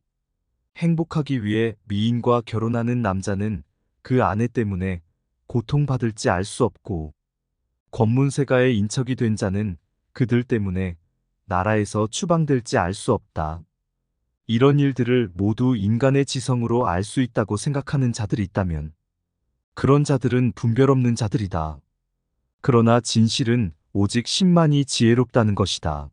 행복하기 위해 미인과 결혼하는 남자는 그 아내 때문에 고통받을지 알 수 없고, 권문세가의 인척이 된 자는 그들 때문에 나라에서 추방될지 알 수 없다. 이런 일들을 모두 인간의 지성으로 알 수 있다고 생각하는 자들이 있다면 그런 자들은 분별 없는 자들이다. 그러나 진실은 오직 신만이 지혜롭다는 것이다.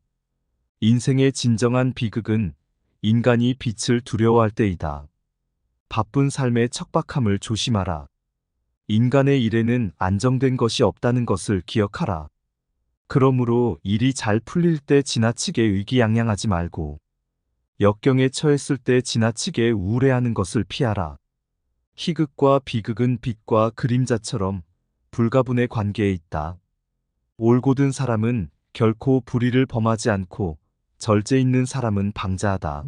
인생의 진정한 비극은 인간이 빛을 두려워할 때이다. 바쁜 삶의 척박함을 조심하라. 인간의 일에는 안정된 것이 없다는 것을 기억하라. 그러므로 일이 잘 풀릴 때 지나치게 의기양양하지 말고, 역경에 처했을 때 지나치게 우울해하는 것을 피하라. 희극과 비극은 빛과 그림자처럼 불가분의 관계에 있다. 올곧은 사람은 결코 불의를 범하지 않고 절제 있는 사람은 방자하다.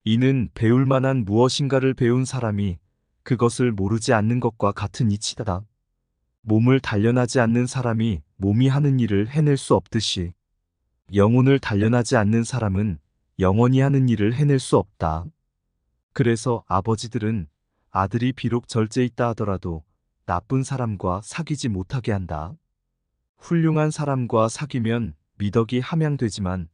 이는 배울 만한 무엇인가를 배운 사람이 그것을 모르지 않는 것과 같은 이치다. 몸을 단련하지 않는 사람이 몸이 하는 일을 해낼 수 없듯이 영혼을 단련하지 않는 사람은 영원히 하는 일을 해낼 수 없다. 그래서 아버지들은 아들이 비록 절제 있다 하더라도 나쁜 사람과 사귀지 못하게 한다. 훌륭한 사람과 사귀면 미덕이 함양되지만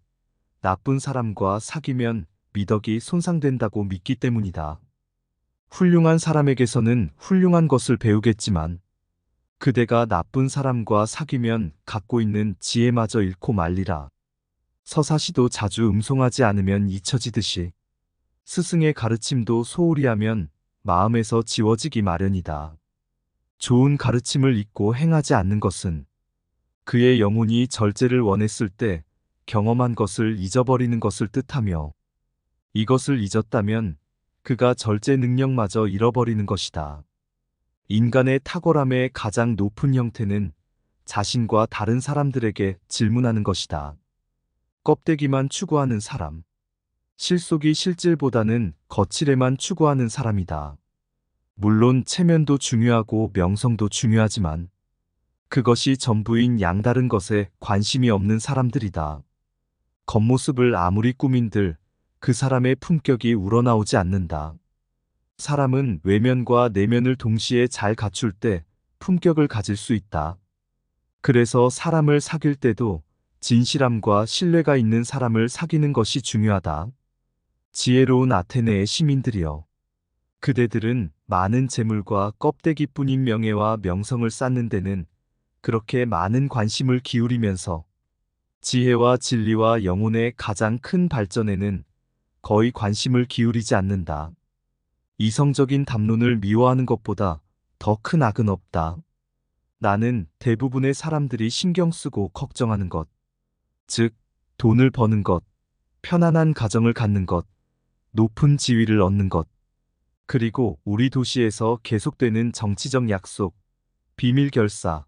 나쁜 사람과 사귀면 미덕이 손상된다고 믿기 때문이다. 훌륭한 사람에게서는 훌륭한 것을 배우겠지만 그대가 나쁜 사람과 사귀면 갖고 있는 지혜마저 잃고 말리라. 서사시도 자주 음송하지 않으면 잊혀지듯이 스승의 가르침도 소홀히 하면 마음에서 지워지기 마련이다. 좋은 가르침을 잊고 행하지 않는 것은 그의 영혼이 절제를 원했을 때 경험한 것을 잊어버리는 것을 뜻하며, 이것을 잊었다면 그가 절제 능력마저 잃어버리는 것이다. 인간의 탁월함의 가장 높은 형태는 자신과 다른 사람들에게 질문하는 것이다. 껍데기만 추구하는 사람, 실속이 실질보다는 거칠에만 추구하는 사람이다. 물론 체면도 중요하고 명성도 중요하지만 그것이 전부인 양다른 것에 관심이 없는 사람들이다. 겉모습을 아무리 꾸민들 그 사람의 품격이 우러나오지 않는다. 사람은 외면과 내면을 동시에 잘 갖출 때 품격을 가질 수 있다. 그래서 사람을 사귈 때도 진실함과 신뢰가 있는 사람을 사귀는 것이 중요하다. 지혜로운 아테네의 시민들이여, 그대들은 많은 재물과 껍데기뿐인 명예와 명성을 쌓는 데는 그렇게 많은 관심을 기울이면서 지혜와 진리와 영혼의 가장 큰 발전에는 거의 관심을 기울이지 않는다. 이성적인 담론을 미워하는 것보다 더 큰 악은 없다. 나는 대부분의 사람들이 신경 쓰고 걱정하는 것, 즉 돈을 버는 것, 편안한 가정을 갖는 것, 높은 지위를 얻는 것, 그리고 우리 도시에서 계속되는 정치적 약속, 비밀 결사,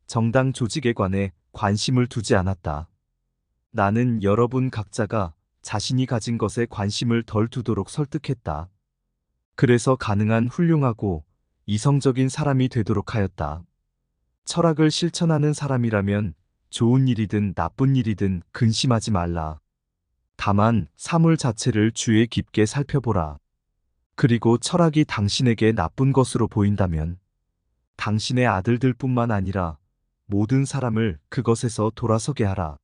정당 조직에 관해 관심을 두지 않았다. 나는 여러분 각자가 자신이 가진 것에 관심을 덜 두도록 설득했다. 그래서 가능한 훌륭하고 이성적인 사람이 되도록 하였다. 철학을 실천하는 사람이라면 좋은 일이든 나쁜 일이든 근심하지 말라. 다만 사물 자체를 주의 깊게 살펴보라. 그리고 철학이 당신에게 나쁜 것으로 보인다면 당신의 아들들뿐만 아니라 모든 사람을 그것에서 돌아서게 하라.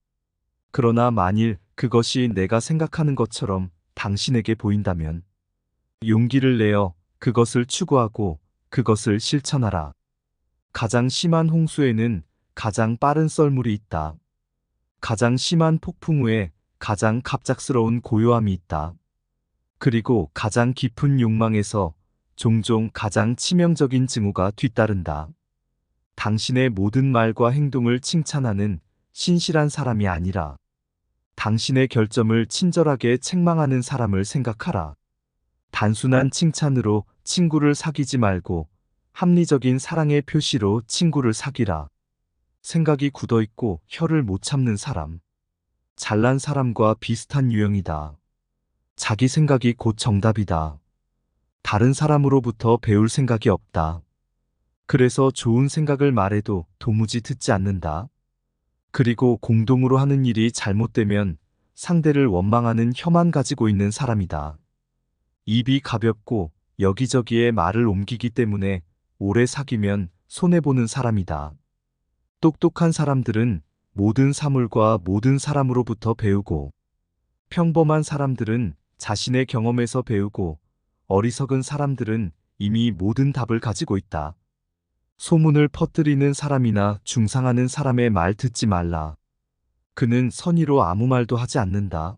그러나 만일 그것이 내가 생각하는 것처럼 당신에게 보인다면 용기를 내어 그것을 추구하고 그것을 실천하라. 가장 심한 홍수에는 가장 빠른 썰물이 있다. 가장 심한 폭풍 후에 가장 갑작스러운 고요함이 있다. 그리고 가장 깊은 욕망에서 종종 가장 치명적인 징후가 뒤따른다. 당신의 모든 말과 행동을 칭찬하는 신실한 사람이 아니라 당신의 결점을 친절하게 책망하는 사람을 생각하라. 단순한 칭찬으로 친구를 사귀지 말고 합리적인 사랑의 표시로 친구를 사귀라. 생각이 굳어있고 혀를 못 참는 사람, 잘난 사람과 비슷한 유형이다. 자기 생각이 곧 정답이다. 다른 사람으로부터 배울 생각이 없다. 그래서 좋은 생각을 말해도 도무지 듣지 않는다. 그리고 공동으로 하는 일이 잘못되면 상대를 원망하는 혀만 가지고 있는 사람이다. 입이 가볍고 여기저기에 말을 옮기기 때문에 오래 사귀면 손해보는 사람이다. 똑똑한 사람들은 모든 사물과 모든 사람으로부터 배우고, 평범한 사람들은 자신의 경험에서 배우고, 어리석은 사람들은 이미 모든 답을 가지고 있다. 소문을 퍼뜨리는 사람이나 중상하는 사람의 말 듣지 말라. 그는 선의로 아무 말도 하지 않는다.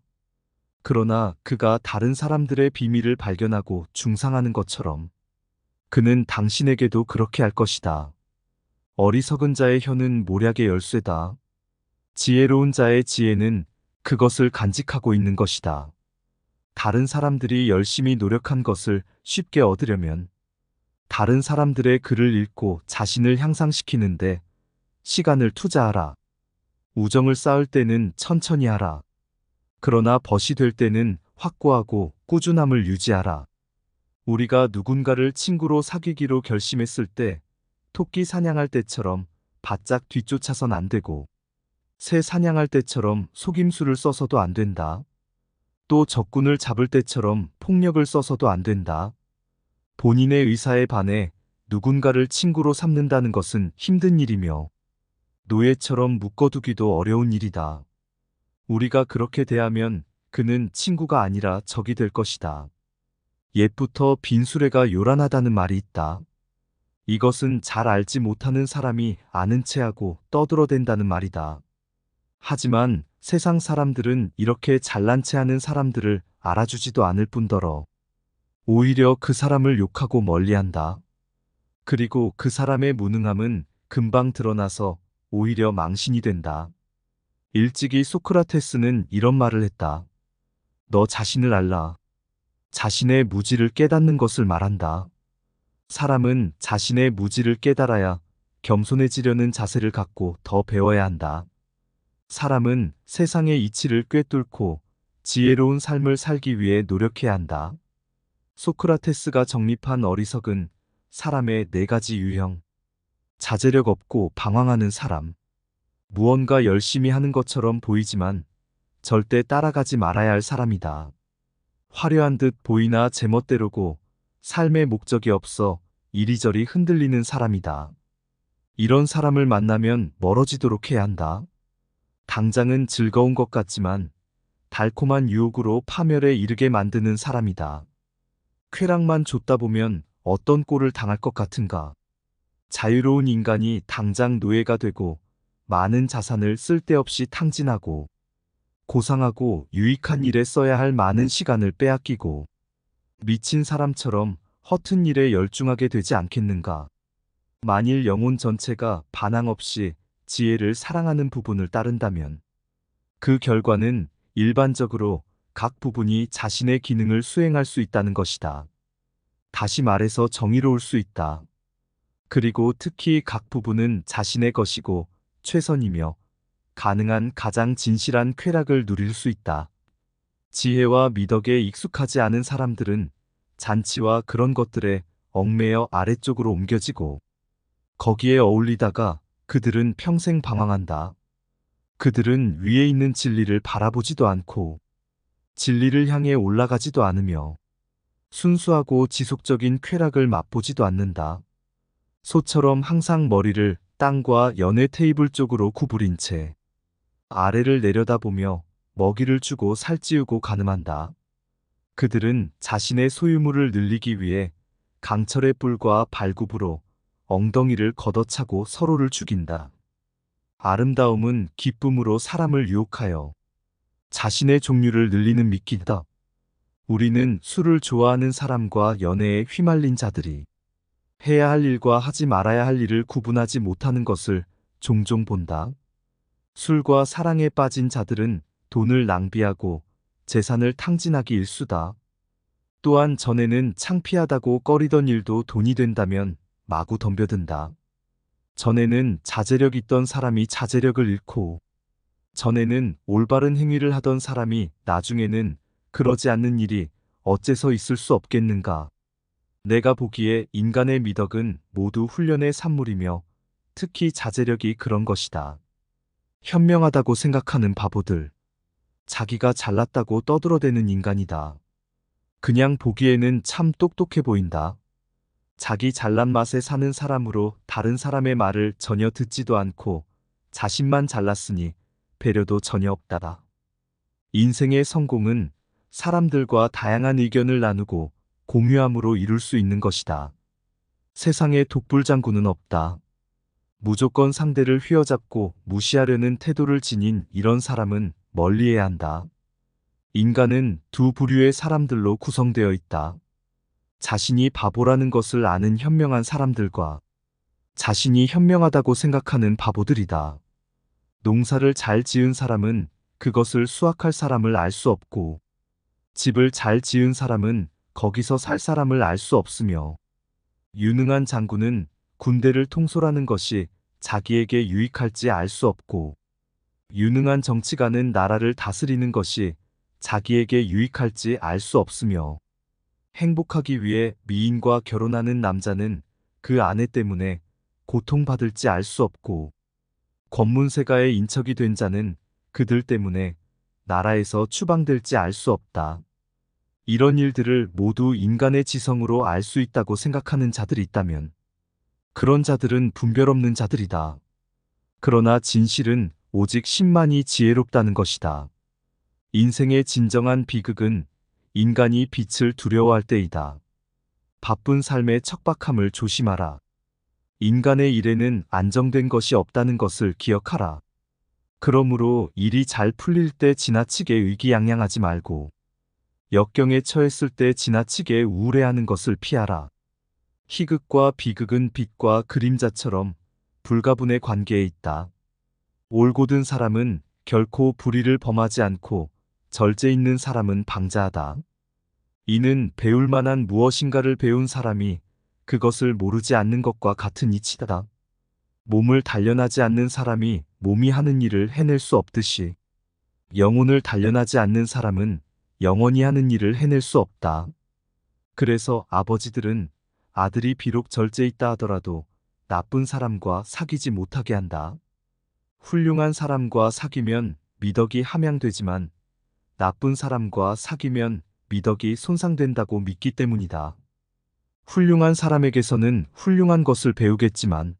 그러나 그가 다른 사람들의 비밀을 발견하고 중상하는 것처럼 그는 당신에게도 그렇게 할 것이다. 어리석은 자의 혀는 모략의 열쇠다. 지혜로운 자의 지혜는 그것을 간직하고 있는 것이다. 다른 사람들이 열심히 노력한 것을 쉽게 얻으려면 다른 사람들의 글을 읽고 자신을 향상시키는데 시간을 투자하라. 우정을 쌓을 때는 천천히 하라. 그러나 벗이 될 때는 확고하고 꾸준함을 유지하라. 우리가 누군가를 친구로 사귀기로 결심했을 때 토끼 사냥할 때처럼 바짝 뒤쫓아선 안 되고 새 사냥할 때처럼 속임수를 써서도 안 된다. 또 적군을 잡을 때처럼 폭력을 써서도 안 된다. 본인의 의사에 반해 누군가를 친구로 삼는다는 것은 힘든 일이며 노예처럼 묶어두기도 어려운 일이다. 우리가 그렇게 대하면 그는 친구가 아니라 적이 될 것이다. 옛부터 빈수레가 요란하다는 말이 있다. 이것은 잘 알지 못하는 사람이 아는 체하고 떠들어댄다는 말이다. 하지만 세상 사람들은 이렇게 잘난 체하는 사람들을 알아주지도 않을 뿐더러 오히려 그 사람을 욕하고 멀리한다. 그리고 그 사람의 무능함은 금방 드러나서 오히려 망신이 된다. 일찍이 소크라테스는 이런 말을 했다. 너 자신을 알라. 자신의 무지를 깨닫는 것을 말한다. 사람은 자신의 무지를 깨달아야 겸손해지려는 자세를 갖고 더 배워야 한다. 사람은 세상의 이치를 꿰뚫고 지혜로운 삶을 살기 위해 노력해야 한다. 소크라테스가 정립한 어리석은 사람의 4가지 유형. 자제력 없고 방황하는 사람. 무언가 열심히 하는 것처럼 보이지만 절대 따라가지 말아야 할 사람이다. 화려한 듯 보이나 제멋대로고 삶의 목적이 없어 이리저리 흔들리는 사람이다. 이런 사람을 만나면 멀어지도록 해야 한다. 당장은 즐거운 것 같지만 달콤한 유혹으로 파멸에 이르게 만드는 사람이다. 쾌락만 줬다 보면 어떤 꼴을 당할 것 같은가. 자유로운 인간이 당장 노예가 되고 많은 자산을 쓸데없이 탕진하고 고상하고 유익한 일에 써야 할 많은 시간을 빼앗기고 미친 사람처럼 허튼 일에 열중하게 되지 않겠는가. 만일 영혼 전체가 반항 없이 지혜를 사랑하는 부분을 따른다면 그 결과는 일반적으로 각 부분이 자신의 기능을 수행할 수 있다는 것이다. 다시 말해서 정의로울 수 있다. 그리고 특히 각 부분은 자신의 것이고 최선이며 가능한 가장 진실한 쾌락을 누릴 수 있다. 지혜와 미덕에 익숙하지 않은 사람들은 잔치와 그런 것들에 얽매여 아래쪽으로 옮겨지고 거기에 어울리다가 그들은 평생 방황한다. 그들은 위에 있는 진리를 바라보지도 않고 진리를 향해 올라가지도 않으며 순수하고 지속적인 쾌락을 맛보지도 않는다. 소처럼 항상 머리를 땅과 연회 테이블 쪽으로 구부린 채 아래를 내려다보며 먹이를 주고 살찌우고 가늠한다. 그들은 자신의 소유물을 늘리기 위해 강철의 뿔과 발굽으로 엉덩이를 걷어차고 서로를 죽인다. 아름다움은 기쁨으로 사람을 유혹하여 자신의 종류를 늘리는 미끼다. 우리는 술을 좋아하는 사람과 연애에 휘말린 자들이 해야 할 일과 하지 말아야 할 일을 구분하지 못하는 것을 종종 본다. 술과 사랑에 빠진 자들은 돈을 낭비하고 재산을 탕진하기 일쑤다. 또한 전에는 창피하다고 꺼리던 일도 돈이 된다면 마구 덤벼든다. 전에는 자제력 있던 사람이 자제력을 잃고 전에는 올바른 행위를 하던 사람이 나중에는 그러지 않는 일이 어째서 있을 수 없겠는가. 내가 보기에 인간의 미덕은 모두 훈련의 산물이며 특히 자제력이 그런 것이다. 현명하다고 생각하는 바보들. 자기가 잘났다고 떠들어대는 인간이다. 그냥 보기에는 참 똑똑해 보인다. 자기 잘난 맛에 사는 사람으로 다른 사람의 말을 전혀 듣지도 않고 자신만 잘났으니 배려도 전혀 없다. 인생의 성공은 사람들과 다양한 의견을 나누고 공유함으로 이룰 수 있는 것이다. 세상에 독불장군은 없다. 무조건 상대를 휘어잡고 무시하려는 태도를 지닌 이런 사람은 멀리해야 한다. 인간은 두 부류의 사람들로 구성되어 있다. 자신이 바보라는 것을 아는 현명한 사람들과 자신이 현명하다고 생각하는 바보들이다. 농사를 잘 지은 사람은 그것을 수확할 사람을 알 수 없고, 집을 잘 지은 사람은 거기서 살 사람을 알 수 없으며, 유능한 장군은 군대를 통솔하는 것이 자기에게 유익할지 알 수 없고, 유능한 정치가는 나라를 다스리는 것이 자기에게 유익할지 알 수 없으며, 행복하기 위해 미인과 결혼하는 남자는 그 아내 때문에 고통받을지 알 수 없고, 권문세가의 인척이 된 자는 그들 때문에 나라에서 추방될지 알 수 없다. 이런 일들을 모두 인간의 지성으로 알 수 있다고 생각하는 자들이 있다면 그런 자들은 분별 없는 자들이다. 그러나 진실은 오직 신만이 지혜롭다는 것이다. 인생의 진정한 비극은 인간이 빛을 두려워할 때이다. 바쁜 삶의 척박함을 조심하라. 인간의 일에는 안정된 것이 없다는 것을 기억하라. 그러므로 일이 잘 풀릴 때 지나치게 의기양양하지 말고 역경에 처했을 때 지나치게 우울해하는 것을 피하라. 희극과 비극은 빛과 그림자처럼 불가분의 관계에 있다. 올곧은 사람은 결코 불의를 범하지 않고 절제 있는 사람은 방자하다. 이는 배울 만한 무엇인가를 배운 사람이 그것을 모르지 않는 것과 같은 이치다. 몸을 단련하지 않는 사람이 몸이 하는 일을 해낼 수 없듯이 영혼을 단련하지 않는 사람은 영원히 하는 일을 해낼 수 없다. 그래서 아버지들은 아들이 비록 절제 있다 하더라도 나쁜 사람과 사귀지 못하게 한다. 훌륭한 사람과 사귀면 미덕이 함양되지만 나쁜 사람과 사귀면 미덕이 손상된다고 믿기 때문이다. 훌륭한 사람에게서는 훌륭한 것을 배우겠지만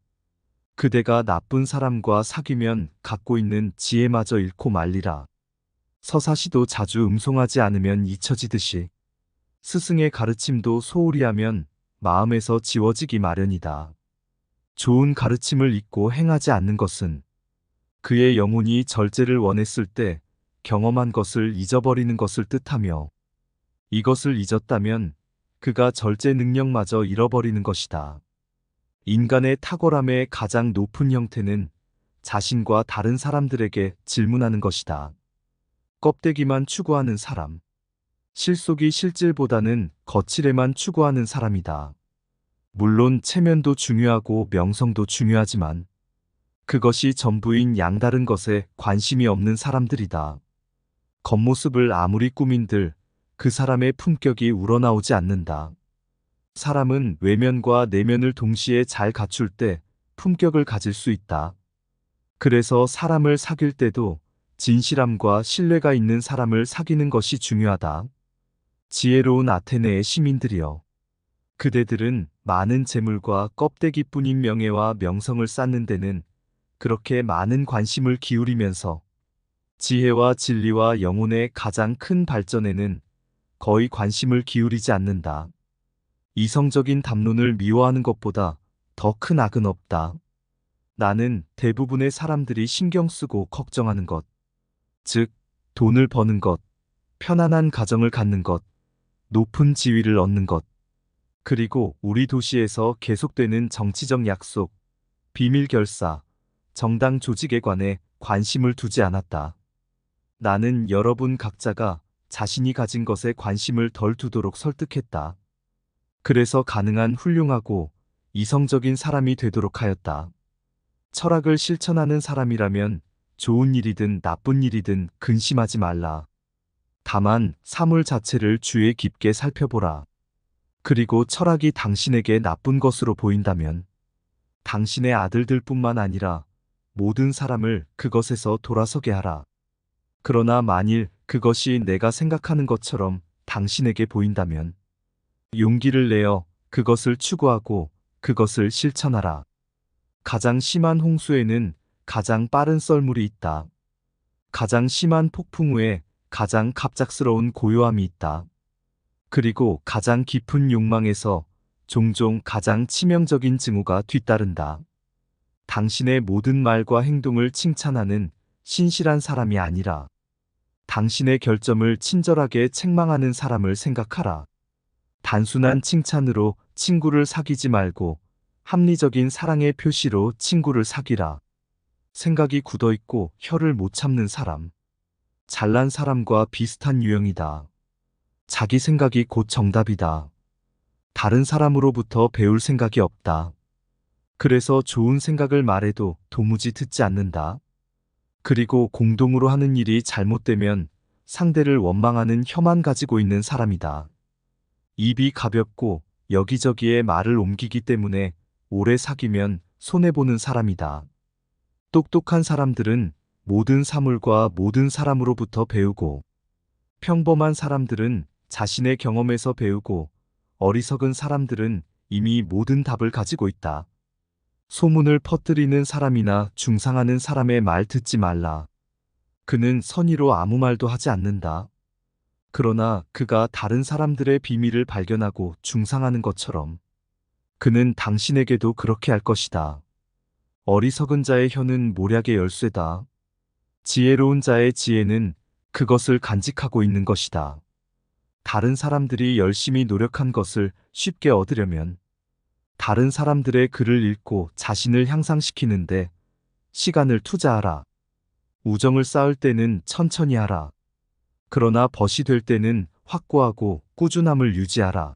그대가 나쁜 사람과 사귀면 갖고 있는 지혜마저 잃고 말리라. 서사시도 자주 음송하지 않으면 잊혀지듯이 스승의 가르침도 소홀히 하면 마음에서 지워지기 마련이다. 좋은 가르침을 잊고 행하지 않는 것은 그의 영혼이 절제를 원했을 때 경험한 것을 잊어버리는 것을 뜻하며 이것을 잊었다면 그가 절제 능력마저 잃어버리는 것이다. 인간의 탁월함의 가장 높은 형태는 자신과 다른 사람들에게 질문하는 것이다. 껍데기만 추구하는 사람. 실속이 실질보다는 거칠에만 추구하는 사람이다. 물론 체면도 중요하고 명성도 중요하지만 그것이 전부인 양다른 것에 관심이 없는 사람들이다. 겉모습을 아무리 꾸민들 그 사람의 품격이 우러나오지 않는다. 사람은 외면과 내면을 동시에 잘 갖출 때 품격을 가질 수 있다. 그래서 사람을 사귈 때도 진실함과 신뢰가 있는 사람을 사귀는 것이 중요하다. 지혜로운 아테네의 시민들이여. 그대들은 많은 재물과 껍데기뿐인 명예와 명성을 쌓는 데는 그렇게 많은 관심을 기울이면서 지혜와 진리와 영혼의 가장 큰 발전에는 거의 관심을 기울이지 않는다. 이성적인 담론을 미워하는 것보다 더 큰 악은 없다. 나는 대부분의 사람들이 신경 쓰고 걱정하는 것, 즉 돈을 버는 것, 편안한 가정을 갖는 것, 높은 지위를 얻는 것, 그리고 우리 도시에서 계속되는 정치적 약속, 비밀 결사, 정당 조직에 관해 관심을 두지 않았다. 나는 여러분 각자가 자신이 가진 것에 관심을 덜 두도록 설득했다. 그래서 가능한 훌륭하고 이성적인 사람이 되도록 하였다. 철학을 실천하는 사람이라면 좋은 일이든 나쁜 일이든 근심하지 말라. 다만 사물 자체를 주의 깊게 살펴보라. 그리고 철학이 당신에게 나쁜 것으로 보인다면 당신의 아들들뿐만 아니라 모든 사람을 그것에서 돌아서게 하라. 그러나 만일 그것이 내가 생각하는 것처럼 당신에게 보인다면 용기를 내어 그것을 추구하고 그것을 실천하라. 가장 심한 홍수에는 가장 빠른 썰물이 있다. 가장 심한 폭풍 후에 가장 갑작스러운 고요함이 있다. 그리고 가장 깊은 욕망에서 종종 가장 치명적인 징후가 뒤따른다. 당신의 모든 말과 행동을 칭찬하는 신실한 사람이 아니라 당신의 결점을 친절하게 책망하는 사람을 생각하라. 단순한 칭찬으로 친구를 사귀지 말고 합리적인 사랑의 표시로 친구를 사귀라. 생각이 굳어있고 혀를 못 참는 사람. 잘난 사람과 비슷한 유형이다. 자기 생각이 곧 정답이다. 다른 사람으로부터 배울 생각이 없다. 그래서 좋은 생각을 말해도 도무지 듣지 않는다. 그리고 공동으로 하는 일이 잘못되면 상대를 원망하는 혀만 가지고 있는 사람이다. 입이 가볍고 여기저기에 말을 옮기기 때문에 오래 사귀면 손해보는 사람이다. 똑똑한 사람들은 모든 사물과 모든 사람으로부터 배우고, 평범한 사람들은 자신의 경험에서 배우고, 어리석은 사람들은 이미 모든 답을 가지고 있다. 소문을 퍼뜨리는 사람이나 중상하는 사람의 말 듣지 말라. 그는 선의로 아무 말도 하지 않는다. 그러나 그가 다른 사람들의 비밀을 발견하고 중상하는 것처럼 그는 당신에게도 그렇게 할 것이다. 어리석은 자의 혀는 모략의 열쇠다. 지혜로운 자의 지혜는 그것을 간직하고 있는 것이다. 다른 사람들이 열심히 노력한 것을 쉽게 얻으려면 다른 사람들의 글을 읽고 자신을 향상시키는데 시간을 투자하라. 우정을 쌓을 때는 천천히 하라. 그러나 벗이 될 때는 확고하고 꾸준함을 유지하라.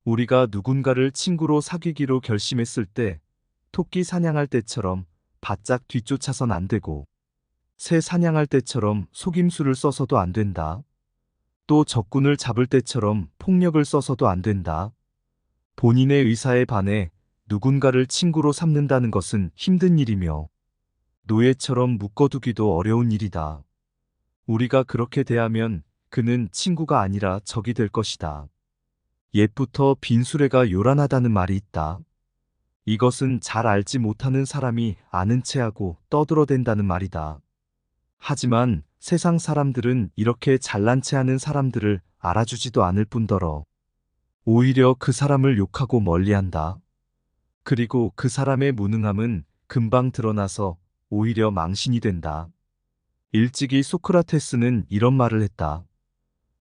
우리가 누군가를 친구로 사귀기로 결심했을 때 토끼 사냥할 때처럼 바짝 뒤쫓아선 안 되고 새 사냥할 때처럼 속임수를 써서도 안 된다. 또 적군을 잡을 때처럼 폭력을 써서도 안 된다. 본인의 의사에 반해 누군가를 친구로 삼는다는 것은 힘든 일이며 노예처럼 묶어두기도 어려운 일이다. 우리가 그렇게 대하면 그는 친구가 아니라 적이 될 것이다. 옛부터 빈수레가 요란하다는 말이 있다. 이것은 잘 알지 못하는 사람이 아는 체하고 떠들어댄다는 말이다. 하지만 세상 사람들은 이렇게 잘난 체하는 사람들을 알아주지도 않을 뿐더러 오히려 그 사람을 욕하고 멀리한다. 그리고 그 사람의 무능함은 금방 드러나서 오히려 망신이 된다. 일찍이 소크라테스는 이런 말을 했다.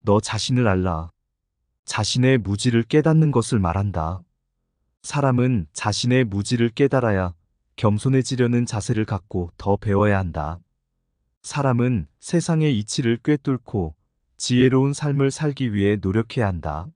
너 자신을 알라. 자신의 무지를 깨닫는 것을 말한다. 사람은 자신의 무지를 깨달아야 겸손해지려는 자세를 갖고 더 배워야 한다. 사람은 세상의 이치를 꿰뚫고 지혜로운 삶을 살기 위해 노력해야 한다.